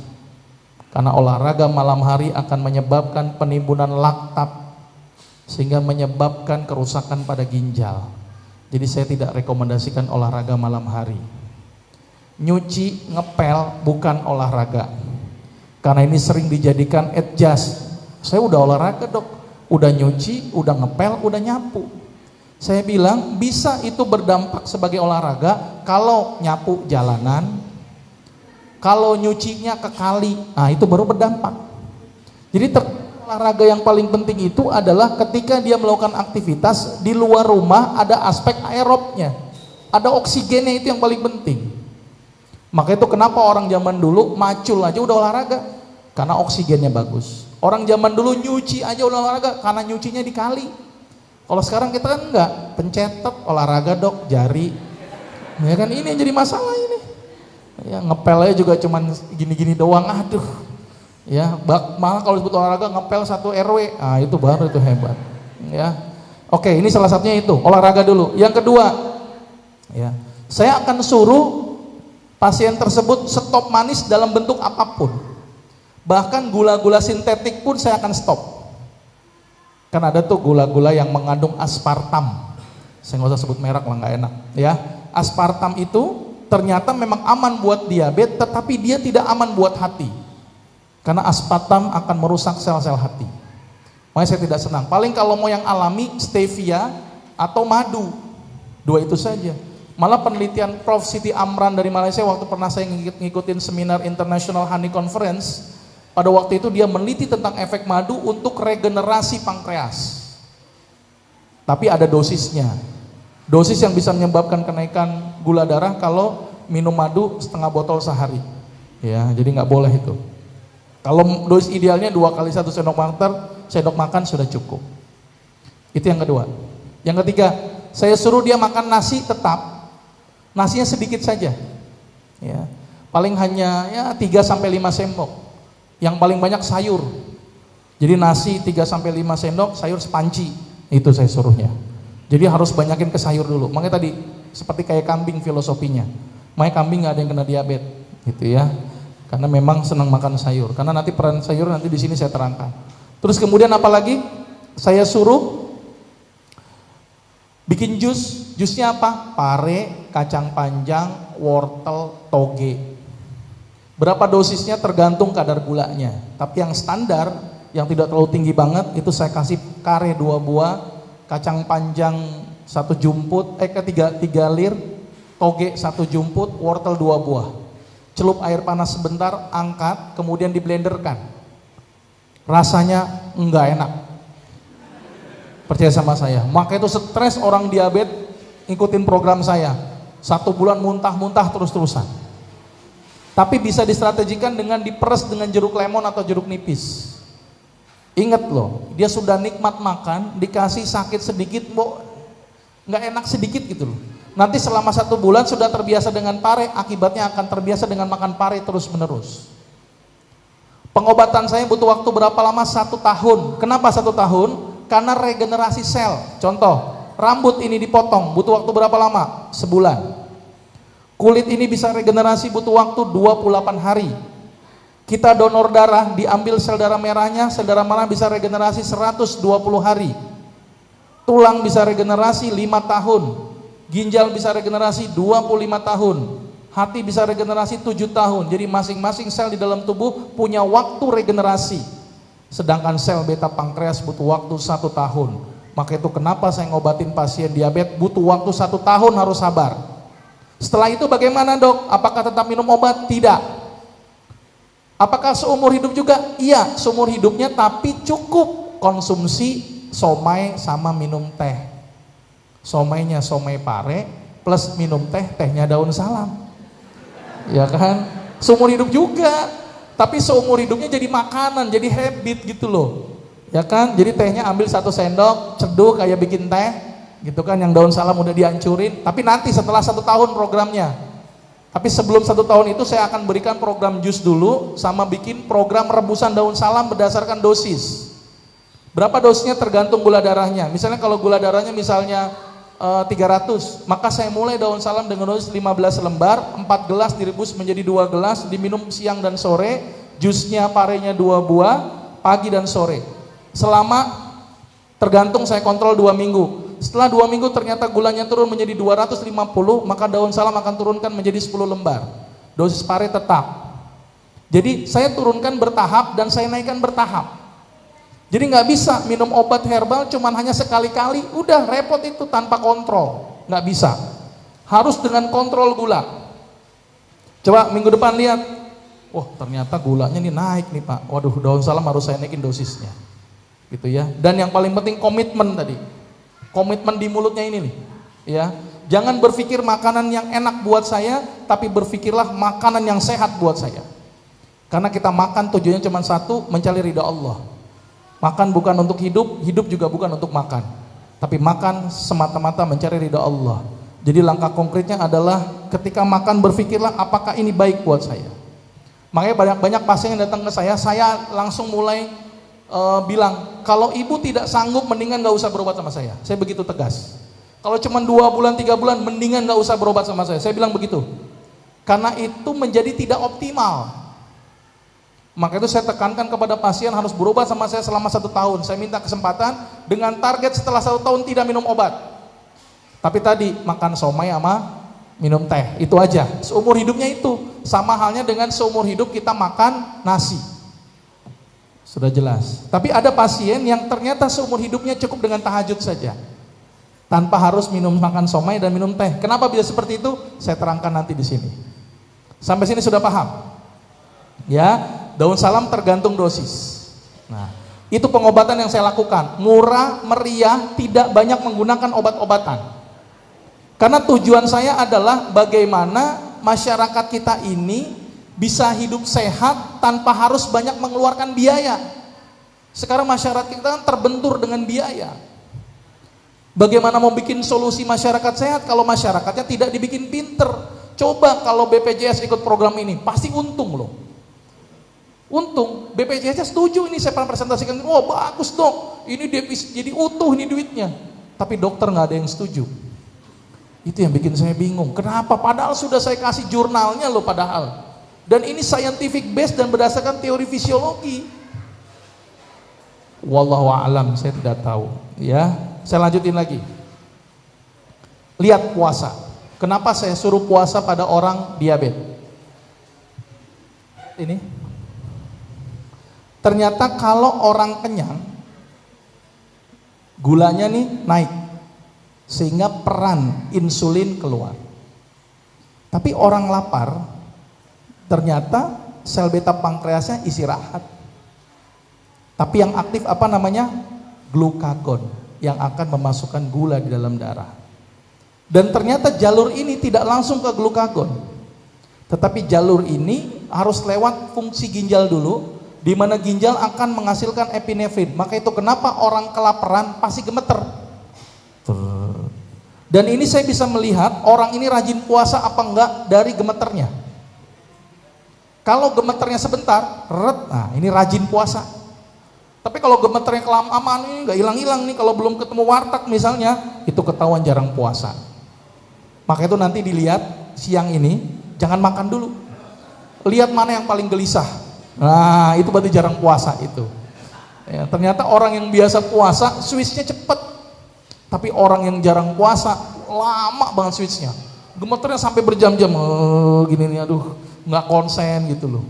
Karena olahraga malam hari akan menyebabkan penimbunan laktat, sehingga menyebabkan kerusakan pada ginjal. Jadi saya tidak rekomendasikan olahraga malam hari. Nyuci, ngepel bukan olahraga. Karena ini sering dijadikan adjust. Saya udah olahraga dok, udah nyuci, udah ngepel, udah nyapu. Saya bilang bisa itu berdampak sebagai olahraga kalau nyapu jalanan, kalau nyucinya ke kali, nah itu baru berdampak. Jadi olahraga yang paling penting itu adalah ketika dia melakukan aktivitas di luar rumah, ada aspek aerobnya, ada oksigennya, itu yang paling penting. Maka itu kenapa orang zaman dulu macul aja udah olahraga, karena oksigennya bagus. Orang zaman dulu nyuci aja udah olahraga, karena nyucinya di kali. Kalau sekarang kita kan enggak, pencetet olahraga dok, jari. Ya kan ini yang jadi masalah ini. Ya ngepelnya juga cuman gini-gini doang, aduh. Ya, malah kalau disebut olahraga ngepel 1 RW, ah itu baru itu hebat. Ya. Oke, ini salah satunya itu, olahraga dulu. Yang kedua, ya, saya akan suruh pasien tersebut stop manis dalam bentuk apapun. Bahkan gula-gula sintetik pun saya akan stop. Kan ada tuh gula-gula yang mengandung aspartam. Saya nggak usah sebut merek lah, nggak enak. Ya, aspartam itu ternyata memang aman buat diabetes, tetapi dia tidak aman buat hati. Karena aspartam akan merusak sel-sel hati. Makanya saya tidak senang. Paling kalau mau yang alami, stevia atau madu. 2 itu saja. Malah penelitian Prof. Siti Amran dari Malaysia, waktu pernah saya ngikutin seminar International Honey Conference, pada waktu itu dia meneliti tentang efek madu untuk regenerasi pankreas. Tapi ada dosisnya. Dosis yang bisa menyebabkan kenaikan gula darah kalau minum madu setengah botol sehari. Ya, jadi nggak boleh itu. Kalau dosis idealnya 2 kali 1 sendok makan sudah cukup. Itu yang kedua. Yang ketiga, saya suruh dia makan nasi tetap. Nasinya sedikit saja, ya, paling hanya ya 3-5 sendok. Yang paling banyak sayur. Jadi nasi 3-5 sendok, sayur sepanci. Itu saya suruhnya. Jadi harus banyakin ke sayur dulu. Makanya tadi seperti kayak kambing filosofinya. Makanya kambing nggak ada yang kena diabetes, gitu ya. Karena memang senang makan sayur. Karena nanti peran sayur nanti di sini saya terangkan. Terus kemudian apalagi? Saya suruh bikin jus. Jusnya apa? Pare, kacang panjang, wortel, toge. Berapa dosisnya tergantung kadar gulanya. Tapi yang standar, yang tidak terlalu tinggi banget, itu saya kasih kare 2 buah, kacang panjang 1 jumput, 3 lir, toge 1 jumput, wortel 2 buah. Celup air panas sebentar, angkat, kemudian diblenderkan. Rasanya enggak enak. Percaya sama saya. Maka itu stres orang diabetes ikutin program saya. 1 bulan muntah-muntah terus-terusan. Tapi bisa distrategikan dengan diperes dengan jeruk lemon atau jeruk nipis. Ingat loh, dia sudah nikmat makan, dikasih sakit sedikit, nggak enak sedikit gitu loh. Nanti selama 1 bulan sudah terbiasa dengan pare, akibatnya akan terbiasa dengan makan pare terus-menerus. Pengobatan saya butuh waktu berapa lama? 1 tahun. Kenapa 1 tahun? Karena regenerasi sel. Contoh, rambut ini dipotong, butuh waktu berapa lama? Sebulan. Kulit ini bisa regenerasi, butuh waktu 28 hari. Kita donor darah, diambil sel darah merahnya, sel darah merah bisa regenerasi 120 hari. Tulang bisa regenerasi 5 tahun. Ginjal bisa regenerasi 25 tahun. Hati bisa regenerasi 7 tahun. Jadi masing-masing sel di dalam tubuh punya waktu regenerasi. Sedangkan sel beta pankreas butuh waktu 1 tahun. Maka itu kenapa saya ngobatin pasien diabetes butuh waktu 1 tahun, harus sabar. Setelah itu bagaimana dok? Apakah tetap minum obat? Tidak. Apakah seumur hidup juga? Iya, seumur hidupnya, tapi cukup konsumsi somai sama minum teh. Somainya somai pare plus minum teh, tehnya daun salam. Ya kan? Seumur hidup juga. Tapi seumur hidupnya jadi makanan, jadi habit gitu loh. Ya kan? Jadi tehnya ambil 1 sendok, ceduh kayak bikin teh, gitu kan, yang daun salam udah dihancurin. Tapi nanti setelah 1 tahun programnya. Tapi sebelum 1 tahun itu saya akan berikan program jus dulu, sama bikin program rebusan daun salam berdasarkan dosis. Berapa dosisnya tergantung gula darahnya. Misalnya kalau gula darahnya misalnya 300, maka saya mulai daun salam dengan dosis 15 lembar, 4 gelas direbus menjadi 2 gelas, diminum siang dan sore, jusnya parenya 2 buah, pagi dan sore. Selama tergantung saya kontrol 2 minggu. Setelah 2 minggu ternyata gulanya turun menjadi 250, maka daun salam akan turunkan menjadi 10 lembar. Dosis pare tetap. Jadi saya turunkan bertahap dan saya naikkan bertahap. Jadi nggak bisa minum obat herbal cuman hanya sekali-kali, udah repot itu tanpa kontrol. Nggak bisa. Harus dengan kontrol gula. Coba minggu depan lihat. Wah, ternyata gulanya nih naik nih Pak. Waduh, daun salam harus saya naikin dosisnya. Gitu ya. Dan yang paling penting komitmen tadi. Komitmen di mulutnya ini nih, ya. Jangan berpikir makanan yang enak buat saya, tapi berpikirlah makanan yang sehat buat saya. Karena kita makan tujuannya cuma satu, mencari ridha Allah. Makan bukan untuk hidup, hidup juga bukan untuk makan. Tapi makan semata-mata mencari ridha Allah. Jadi langkah konkretnya adalah ketika makan berpikirlah apakah ini baik buat saya. Makanya banyak-banyak pasien yang datang ke saya langsung mulai bilang, kalau ibu tidak sanggup mendingan gak usah berobat sama saya. Saya begitu tegas. Kalau cuma 2 bulan 3 bulan mendingan gak usah berobat sama saya. Saya bilang begitu. Karena itu menjadi tidak optimal. Maka itu saya tekankan kepada pasien harus berobat sama saya selama 1 tahun. Saya minta kesempatan dengan target setelah 1 tahun tidak minum obat. Tapi tadi makan somai sama minum teh, itu aja. Seumur hidupnya itu. Sama halnya dengan seumur hidup kita makan nasi. Sudah jelas. Tapi ada pasien yang ternyata seumur hidupnya cukup dengan tahajud saja, tanpa harus makan somai dan minum teh. Kenapa bisa seperti itu? Saya terangkan nanti di sini. Sampai sini sudah paham? Ya, daun salam tergantung dosis. Nah, itu pengobatan yang saya lakukan. Murah, meriah, tidak banyak menggunakan obat-obatan. Karena tujuan saya adalah bagaimana masyarakat kita ini bisa hidup sehat tanpa harus banyak mengeluarkan biaya. Sekarang masyarakat kita kan terbentur dengan biaya. Bagaimana mau bikin solusi masyarakat sehat kalau masyarakatnya tidak dibikin pinter? Coba kalau BPJS ikut program ini, pasti untung loh. Untung, BPJS setuju ini saya presentasikan, oh bagus dok, ini jadi utuh ini duitnya. Tapi dokter nggak ada yang setuju. Itu yang bikin saya bingung. Kenapa? Padahal sudah saya kasih jurnalnya loh padahal. Dan ini scientific base dan berdasarkan teori fisiologi. Wallahu a'lam, saya tidak tahu. Ya, saya lanjutin lagi. Lihat puasa. Kenapa saya suruh puasa pada orang diabetes? Ini. Ternyata kalau orang kenyang, gulanya nih naik, sehingga peran insulin keluar. Tapi orang lapar, ternyata sel beta pankreasnya istirahat. Tapi yang aktif apa namanya? Glukagon, yang akan memasukkan gula di dalam darah. Dan ternyata jalur ini tidak langsung ke glukagon. Tetapi jalur ini harus lewat fungsi ginjal dulu, di mana ginjal akan menghasilkan epinefrin. Maka itu kenapa orang kelaparan pasti gemeter. Dan ini saya bisa melihat orang ini rajin puasa apa enggak dari gemeternya. Kalau gemeternya sebentar, nah ini rajin puasa. Tapi kalau gemeternya kelamaan ini nggak hilang-hilang nih, kalau belum ketemu warteg misalnya, itu ketahuan jarang puasa. Maka itu nanti dilihat siang ini, jangan makan dulu. Lihat mana yang paling gelisah. Nah itu berarti jarang puasa itu. Ya, ternyata orang yang biasa puasa, switchnya cepet. Tapi orang yang jarang puasa, lama banget switchnya. Gemeternya sampai berjam-jam, gini nih, aduh. Nggak konsen gitu loh.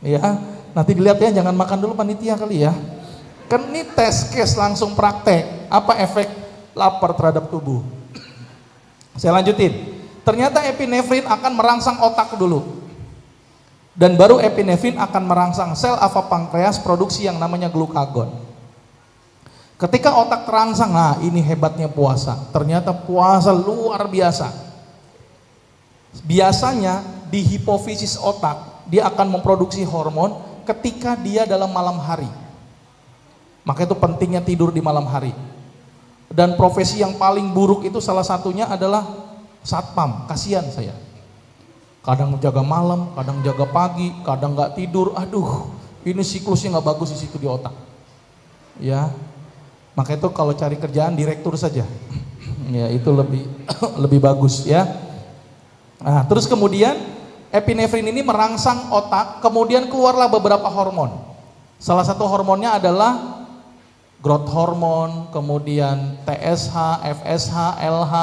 Ya, nanti dilihat ya, jangan makan dulu panitia kali ya. Kan ini test case langsung praktek. Apa efek lapar terhadap tubuh? Saya lanjutin. Ternyata epinefrin akan merangsang otak dulu. Dan baru epinefrin akan merangsang sel alfa pankreas produksi yang namanya glukagon. Ketika otak terangsang, nah ini hebatnya puasa. Ternyata puasa luar biasa. Biasanya di hipofisis otak, dia akan memproduksi hormon ketika dia dalam malam hari. Maka itu pentingnya tidur di malam hari. Dan profesi yang paling buruk itu salah satunya adalah satpam. Kasihan saya. Kadang jaga malam, kadang jaga pagi, kadang nggak tidur. Aduh, ini siklusnya nggak bagus di situ di otak. Ya, maka itu kalau cari kerjaan direktur saja. Ya, itu lebih lebih bagus ya. Nah, terus kemudian epinefrin ini merangsang otak, kemudian keluarlah beberapa hormon. Salah satu hormonnya adalah growth hormone, kemudian TSH, FSH, LH.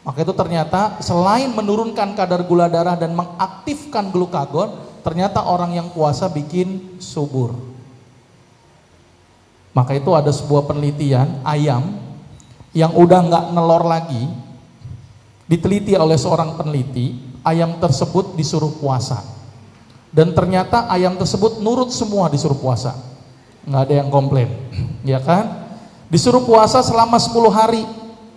Maka itu ternyata selain menurunkan kadar gula darah dan mengaktifkan glukagon, ternyata orang yang puasa bikin subur. Maka itu ada sebuah penelitian ayam yang udah nggak nelor lagi, diteliti oleh seorang peneliti, ayam tersebut disuruh puasa. Dan ternyata ayam tersebut nurut semua disuruh puasa. Nggak ada yang komplain, ya kan? Disuruh puasa selama 10 hari.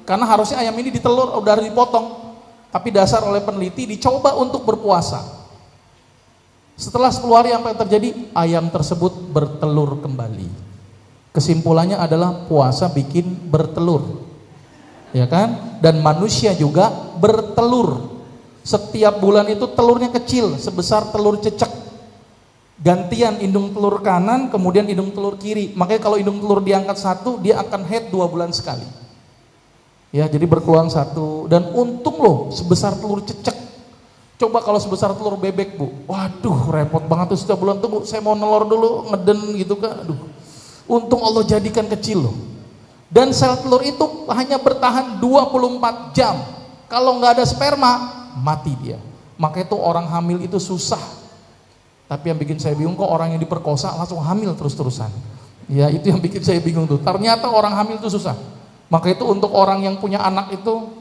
Karena harusnya ayam ini ditelur udah dipotong, tapi dasar oleh peneliti dicoba untuk berpuasa. Setelah 10 hari apa yang terjadi? Ayam tersebut bertelur kembali. Kesimpulannya adalah puasa bikin bertelur, ya kan? Dan manusia juga bertelur. Setiap bulan itu telurnya kecil, sebesar telur cecek. Gantian indung telur kanan, kemudian indung telur kiri. Makanya kalau indung telur diangkat satu, dia akan head 2 bulan sekali. Ya, jadi berkeluang satu. Dan untung loh sebesar telur cecek. Coba kalau sebesar telur bebek, Bu. Waduh, repot banget tuh setiap bulan tuh, Bu. Saya mau nelor dulu, ngeden gitu kan. Aduh. Untung Allah jadikan kecil loh. Dan sel telur itu hanya bertahan 24 jam. Kalau nggak ada sperma, mati dia. Maka itu orang hamil itu susah. Tapi yang bikin saya bingung kok orang yang diperkosa langsung hamil terus-terusan. Ya, itu yang bikin saya bingung tuh. Ternyata orang hamil itu susah. Maka itu untuk orang yang punya anak itu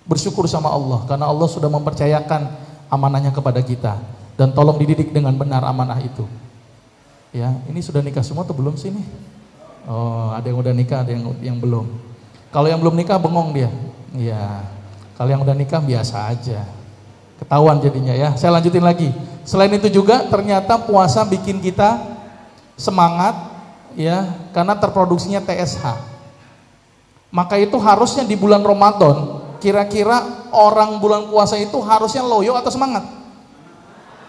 bersyukur sama Allah, karena Allah sudah mempercayakan amanahnya kepada kita, dan tolong dididik dengan benar amanah itu. Ya, ini sudah nikah semua atau belum sih nih? Oh, ada yang udah nikah, ada yang belum. Kalau yang belum nikah bengong dia. Iya. Kalau yang udah nikah biasa aja. Ketahuan jadinya ya. Saya lanjutin lagi. Selain itu juga ternyata puasa bikin kita semangat ya, karena terproduksinya TSH. Maka itu harusnya di bulan Ramadan, kira-kira orang bulan puasa itu harusnya loyo atau semangat?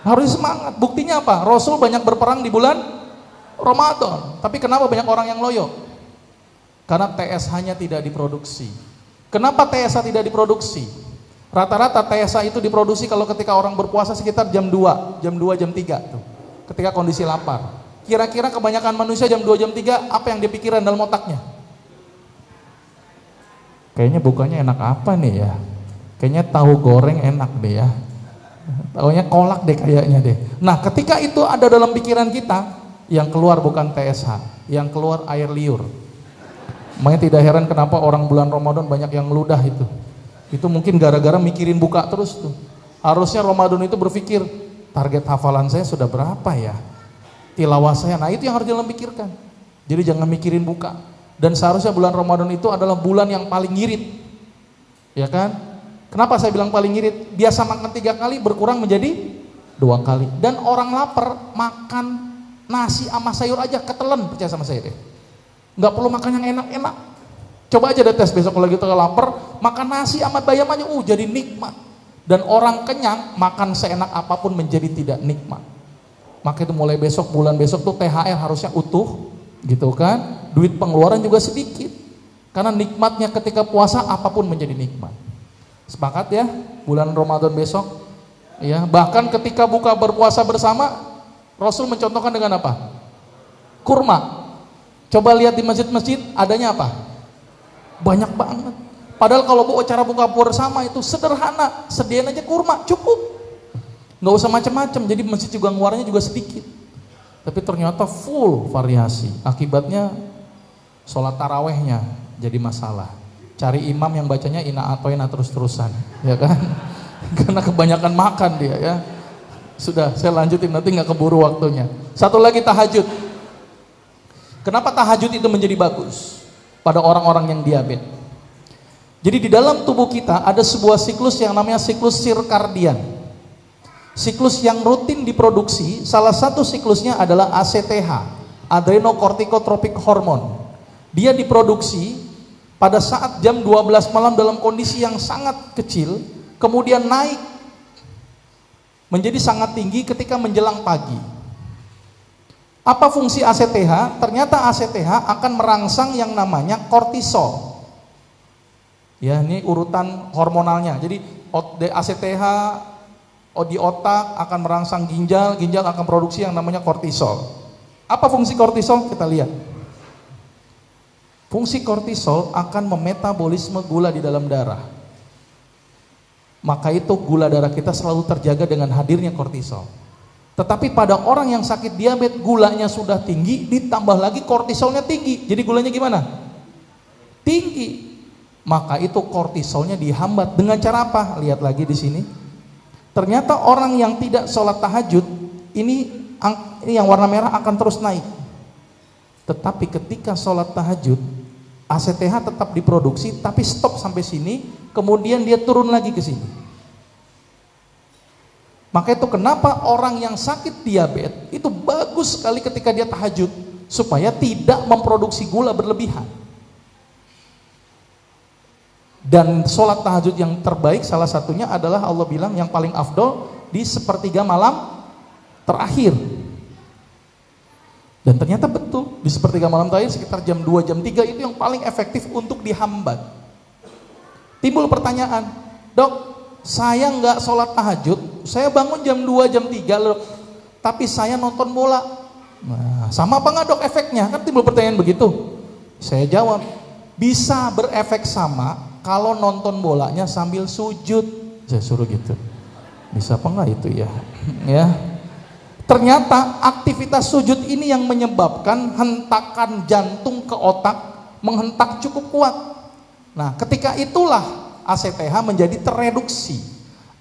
Harus semangat. Buktinya apa? Rasul banyak berperang di bulan Ramadan. Tapi kenapa banyak orang yang loyo? Karena TSH-nya tidak diproduksi. Kenapa TSH tidak diproduksi? Rata-rata TSH itu diproduksi kalau ketika orang berpuasa sekitar jam 2, jam 3 tuh. Ketika kondisi lapar. Kira-kira kebanyakan manusia jam 2, jam 3 apa yang dipikiran dalam otaknya? Kayaknya bukanya enak apa nih ya? Kayaknya tahu goreng enak deh ya. Taunya kolak deh kayaknya deh. Nah, ketika itu ada dalam pikiran kita, yang keluar bukan TSH, yang keluar air liur. Makanya tidak heran kenapa orang bulan Ramadan banyak yang ngeludah itu. Itu mungkin gara-gara mikirin buka terus tuh. Harusnya Ramadan itu berpikir, target hafalan saya sudah berapa ya? Tilawah saya, nah itu yang harus dalam pikirkan. Jadi jangan mikirin buka. Dan seharusnya bulan Ramadan itu adalah bulan yang paling ngirit, ya kan? Kenapa saya bilang paling ngirit? Biasa makan 3 kali berkurang menjadi 2 kali. Dan orang lapar makan nasi sama sayur aja ketelen, percaya sama saya deh. Nggak perlu makan yang enak-enak. Coba aja deh tes besok kalau gitu lapar, makan nasi sama bayam aja, jadi nikmat. Dan orang kenyang makan seenak apapun menjadi tidak nikmat. Maka itu mulai besok, bulan besok tuh THR harusnya utuh, gitu kan? Duit pengeluaran juga sedikit. Karena nikmatnya ketika puasa apapun menjadi nikmat. Sepakat ya? Bulan Ramadan besok. Ya, bahkan ketika buka berpuasa bersama, Rasul mencontohkan dengan apa? Kurma. Coba lihat di masjid-masjid adanya apa? Banyak banget. Padahal kalau acara buka bersama itu sederhana, sediain aja kurma, cukup. Nggak usah macam-macam. Jadi masjid juga ngeluarnya juga sedikit. Tapi ternyata full variasi. Akibatnya sholat tarawehnya jadi masalah. Cari imam yang bacanya ina atoina terus-terusan, ya kan? Karena kebanyakan makan dia ya. Sudah, saya lanjutin nanti nggak keburu waktunya. Satu lagi tahajud. Kenapa tahajud itu menjadi bagus pada orang-orang yang diabetes? Jadi di dalam tubuh kita ada sebuah siklus yang namanya siklus sirkadian. Siklus yang rutin diproduksi, salah satu siklusnya adalah ACTH, adrenocorticotropic hormone. Dia diproduksi pada saat jam 12 malam dalam kondisi yang sangat kecil, kemudian naik menjadi sangat tinggi ketika menjelang pagi. Apa fungsi ACTH? Ternyata ACTH akan merangsang yang namanya kortisol. Ya, ini urutan hormonalnya. Jadi ACTH di otak akan merangsang ginjal, ginjal akan produksi yang namanya kortisol. Apa fungsi kortisol? Kita lihat. Fungsi kortisol akan memetabolisme gula di dalam darah. Maka itu gula darah kita selalu terjaga dengan hadirnya kortisol. Tetapi pada orang yang sakit diabetes, gulanya sudah tinggi, ditambah lagi kortisolnya tinggi. Jadi gulanya gimana? Tinggi. Maka itu kortisolnya dihambat dengan cara apa? Lihat lagi di sini. Ternyata orang yang tidak sholat tahajud, ini yang warna merah akan terus naik. Tetapi ketika sholat tahajud, ACTH tetap diproduksi, tapi stop sampai sini, kemudian dia turun lagi ke sini. Maka itu kenapa orang yang sakit diabetes itu bagus sekali ketika dia tahajud, supaya tidak memproduksi gula berlebihan. Dan sholat tahajud yang terbaik salah satunya adalah Allah bilang yang paling afdol di sepertiga malam terakhir. Dan ternyata betul, di sepertiga malam terakhir sekitar jam 2, jam 3 itu yang paling efektif untuk dihambat. Timbul pertanyaan, dok, saya nggak sholat tahajud, saya bangun jam 2, jam 3 loh, tapi saya nonton bola. Nah, sama apa nggak dok efeknya? Kan timbul pertanyaan begitu. Saya jawab, bisa berefek sama kalau nonton bolanya sambil sujud. Saya suruh gitu. Bisa apa nggak itu ya? Ya. Ternyata aktivitas sujud ini yang menyebabkan hentakan jantung ke otak menghentak cukup kuat. Nah, ketika itulah ACTH menjadi tereduksi.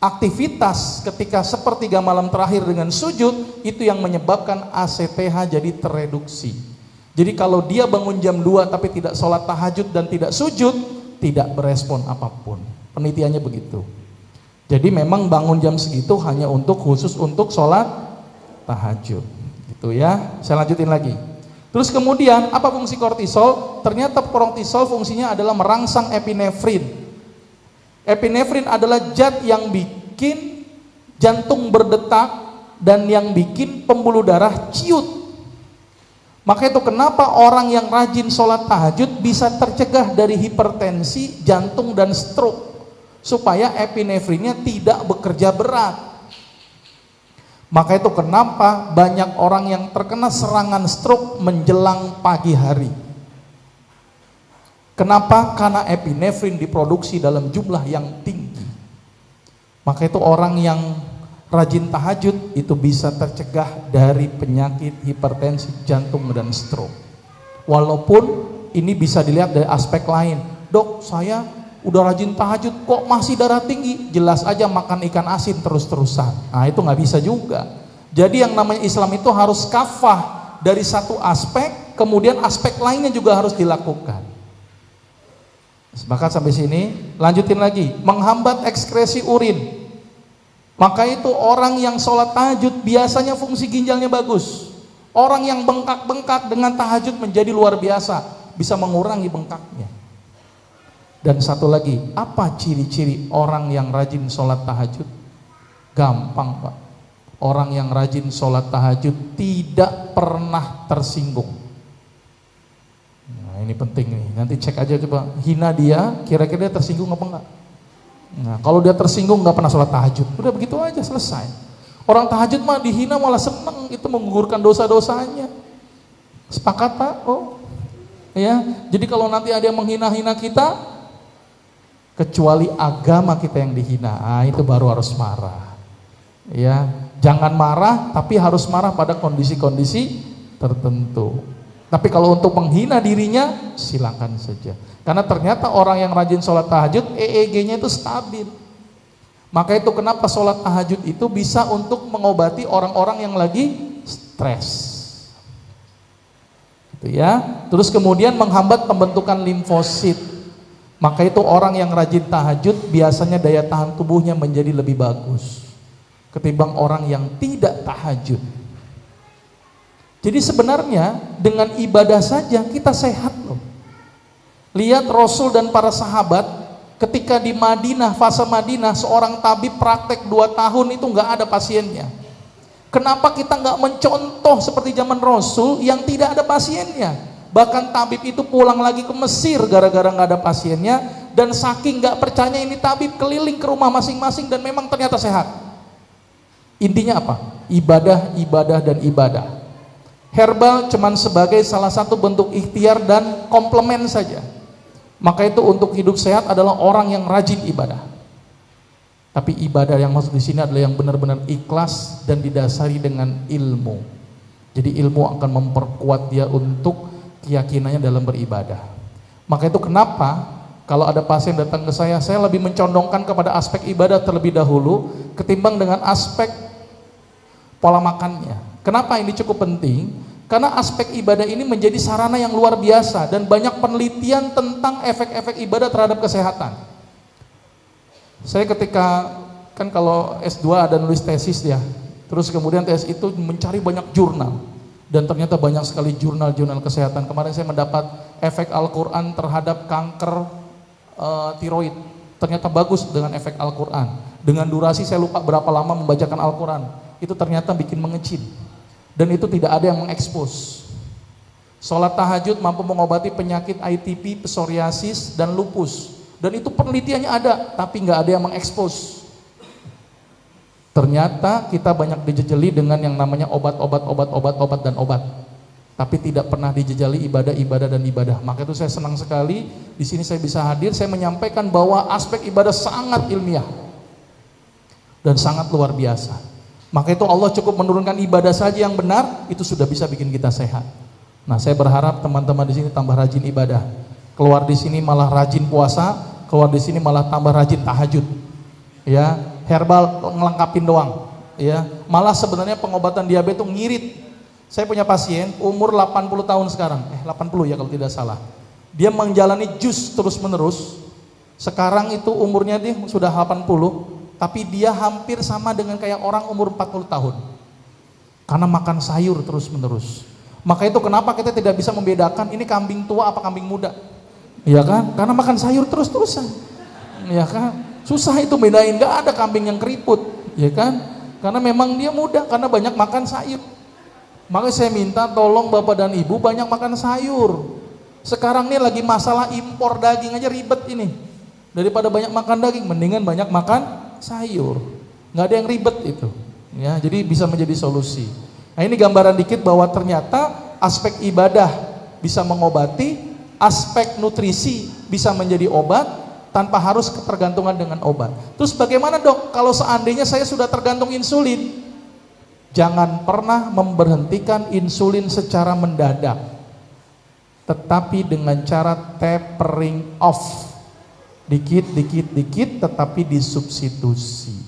Aktivitas ketika sepertiga malam terakhir dengan sujud itu yang menyebabkan ACTH jadi tereduksi. Jadi kalau dia bangun jam 2 tapi tidak sholat tahajud dan tidak sujud, tidak berespon apapun. Penelitiannya begitu. Jadi memang bangun jam segitu hanya khusus untuk sholat tahajud, gitu ya. Saya lanjutin lagi. Terus kemudian apa fungsi kortisol? Ternyata kortisol fungsinya adalah merangsang epinefrin. Epinefrin adalah zat yang bikin jantung berdetak dan yang bikin pembuluh darah ciut. Maka itu kenapa orang yang rajin sholat tahajud bisa tercegah dari hipertensi, jantung dan stroke, supaya epinefrinnya tidak bekerja berat. Maka itu kenapa banyak orang yang terkena serangan stroke menjelang pagi hari. Kenapa? Karena epinefrin diproduksi dalam jumlah yang tinggi. Maka itu orang yang rajin tahajud itu bisa tercegah dari penyakit hipertensi, jantung dan stroke. Walaupun ini bisa dilihat dari aspek lain. Dok, saya udah rajin tahajud kok masih darah tinggi. Jelas aja makan ikan asin terus-terusan. Nah, itu nggak bisa juga. Jadi yang namanya Islam itu harus kafah dari satu aspek, kemudian aspek lainnya juga harus dilakukan. Sepakat sampai sini? Lanjutin lagi. Menghambat ekskresi urin. Maka itu orang yang sholat tahajud biasanya fungsi ginjalnya bagus. Orang yang bengkak-bengkak dengan tahajud menjadi luar biasa, bisa mengurangi bengkaknya. Dan satu lagi, apa ciri-ciri orang yang rajin sholat tahajud? Gampang Pak. Orang yang rajin sholat tahajud tidak pernah tersinggung. Nah ini penting nih, nanti cek aja coba, hina dia, kira-kira dia tersinggung apa enggak? Nah kalau dia tersinggung nggak pernah sholat tahajud, udah begitu aja selesai. Orang tahajud mah dihina malah seneng, itu menggugurkan dosa-dosanya. Sepakat Pak? Oh ya, jadi kalau nanti ada yang menghina-hina kita, kecuali agama kita yang dihina, itu baru harus marah. Ya, jangan marah, tapi harus marah pada kondisi-kondisi tertentu. Tapi kalau untuk menghina dirinya, silakan saja. Karena ternyata orang yang rajin sholat tahajud, EEG-nya itu stabil. Maka itu kenapa sholat tahajud itu bisa untuk mengobati orang-orang yang lagi stres. Gitu ya. Terus kemudian menghambat pembentukan limfosit. Maka itu orang yang rajin tahajud biasanya daya tahan tubuhnya menjadi lebih bagus ketimbang orang yang tidak tahajud. Jadi sebenarnya dengan ibadah saja kita sehat loh. Lihat Rasul dan para sahabat ketika di Madinah, fase Madinah, seorang tabib praktek 2 tahun itu nggak ada pasiennya. Kenapa kita nggak mencontoh seperti zaman Rasul yang tidak ada pasiennya? Bahkan tabib itu pulang lagi ke Mesir gara-gara nggak ada pasiennya, dan saking nggak percaya ini tabib keliling ke rumah masing-masing dan memang ternyata sehat. Intinya apa? Ibadah, ibadah, dan ibadah. Herbal cuman sebagai salah satu bentuk ikhtiar dan komplement saja. Maka itu untuk hidup sehat adalah orang yang rajin ibadah. Tapi ibadah yang maksud di sini adalah yang benar-benar ikhlas dan didasari dengan ilmu. Jadi ilmu akan memperkuat dia untuk keyakinannya dalam beribadah. Maka itu kenapa kalau ada pasien datang ke saya lebih mencondongkan kepada aspek ibadah terlebih dahulu ketimbang dengan aspek pola makannya. Kenapa ini cukup penting? Karena aspek ibadah ini menjadi sarana yang luar biasa dan banyak penelitian tentang efek-efek ibadah terhadap kesehatan. Saya ketika kan kalau S2 ada nulis tesis ya, terus kemudian tesis itu mencari banyak jurnal dan ternyata banyak sekali jurnal-jurnal kesehatan. Kemarin saya mendapat efek Al-Quran terhadap kanker tiroid, ternyata bagus dengan efek Al-Quran. Dengan durasi saya lupa berapa lama membacakan Al-Quran, itu ternyata bikin mengecil. Dan itu tidak ada yang mengekspos. Sholat tahajud mampu mengobati penyakit ITP, psoriasis, dan lupus. Dan itu penelitiannya ada, tapi nggak ada yang mengekspos. Ternyata kita banyak dijejeli dengan yang namanya obat, dan obat. Tapi tidak pernah dijejali ibadah dan ibadah. Maka itu saya senang sekali di sini saya bisa hadir. Saya menyampaikan bahwa aspek ibadah sangat ilmiah dan sangat luar biasa. Maka itu Allah cukup menurunkan ibadah saja yang benar, itu sudah bisa bikin kita sehat. Nah, saya berharap teman-teman di sini tambah rajin ibadah. Keluar di sini malah rajin puasa, keluar di sini malah tambah rajin tahajud. Ya, herbal ngelengkapin doang. Ya, malah sebenarnya pengobatan diabetes itu ngirit. Saya punya pasien umur 80 tahun sekarang. 80 ya kalau tidak salah. Dia menjalani jus terus-menerus. Sekarang itu umurnya dia sudah 80. Tapi dia hampir sama dengan kayak orang umur 40 tahun. Karena makan sayur terus menerus. Maka itu kenapa kita tidak bisa membedakan ini kambing tua apa kambing muda. Iya kan? Karena makan sayur terus-terusan. Iya kan? Susah itu bedain, gak ada kambing yang keriput. Iya kan? Karena memang dia muda, karena banyak makan sayur. Maka saya minta tolong bapak dan ibu banyak makan sayur. Sekarang ini lagi masalah impor daging aja ribet ini. Daripada banyak makan daging, mendingan banyak makan sayur, nggak ada yang ribet itu, ya. Jadi bisa menjadi solusi. Nah ini gambaran dikit bahwa ternyata aspek ibadah bisa mengobati, aspek nutrisi bisa menjadi obat tanpa harus ketergantungan dengan obat. Terus bagaimana dok kalau seandainya saya sudah tergantung insulin? Jangan pernah memberhentikan insulin secara mendadak, tetapi dengan cara tapering off. Dikit, tetapi disubstitusi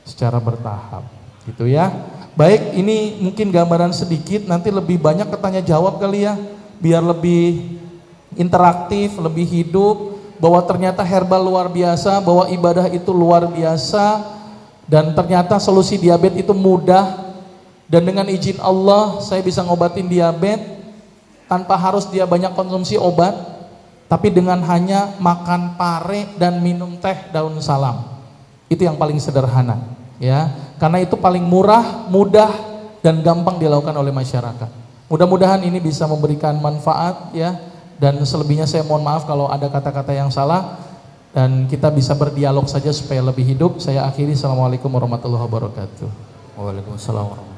secara bertahap, gitu ya. Baik, ini mungkin gambaran sedikit, nanti lebih banyak ketanya jawab kali ya, biar lebih interaktif, lebih hidup, bahwa ternyata herbal luar biasa, bahwa ibadah itu luar biasa, dan ternyata solusi diabetes itu mudah, dan dengan izin Allah saya bisa ngobatin diabetes tanpa harus dia banyak konsumsi obat. Tapi dengan hanya makan pare dan minum teh daun salam. Itu yang paling sederhana, ya. Karena itu paling murah, mudah, dan gampang dilakukan oleh masyarakat. Mudah-mudahan ini bisa memberikan manfaat, ya. Dan selebihnya saya mohon maaf kalau ada kata-kata yang salah, dan kita bisa berdialog saja supaya lebih hidup. Saya akhiri. Assalamualaikum warahmatullahi wabarakatuh. Waalaikumsalam warahmatullahi wabarakatuh.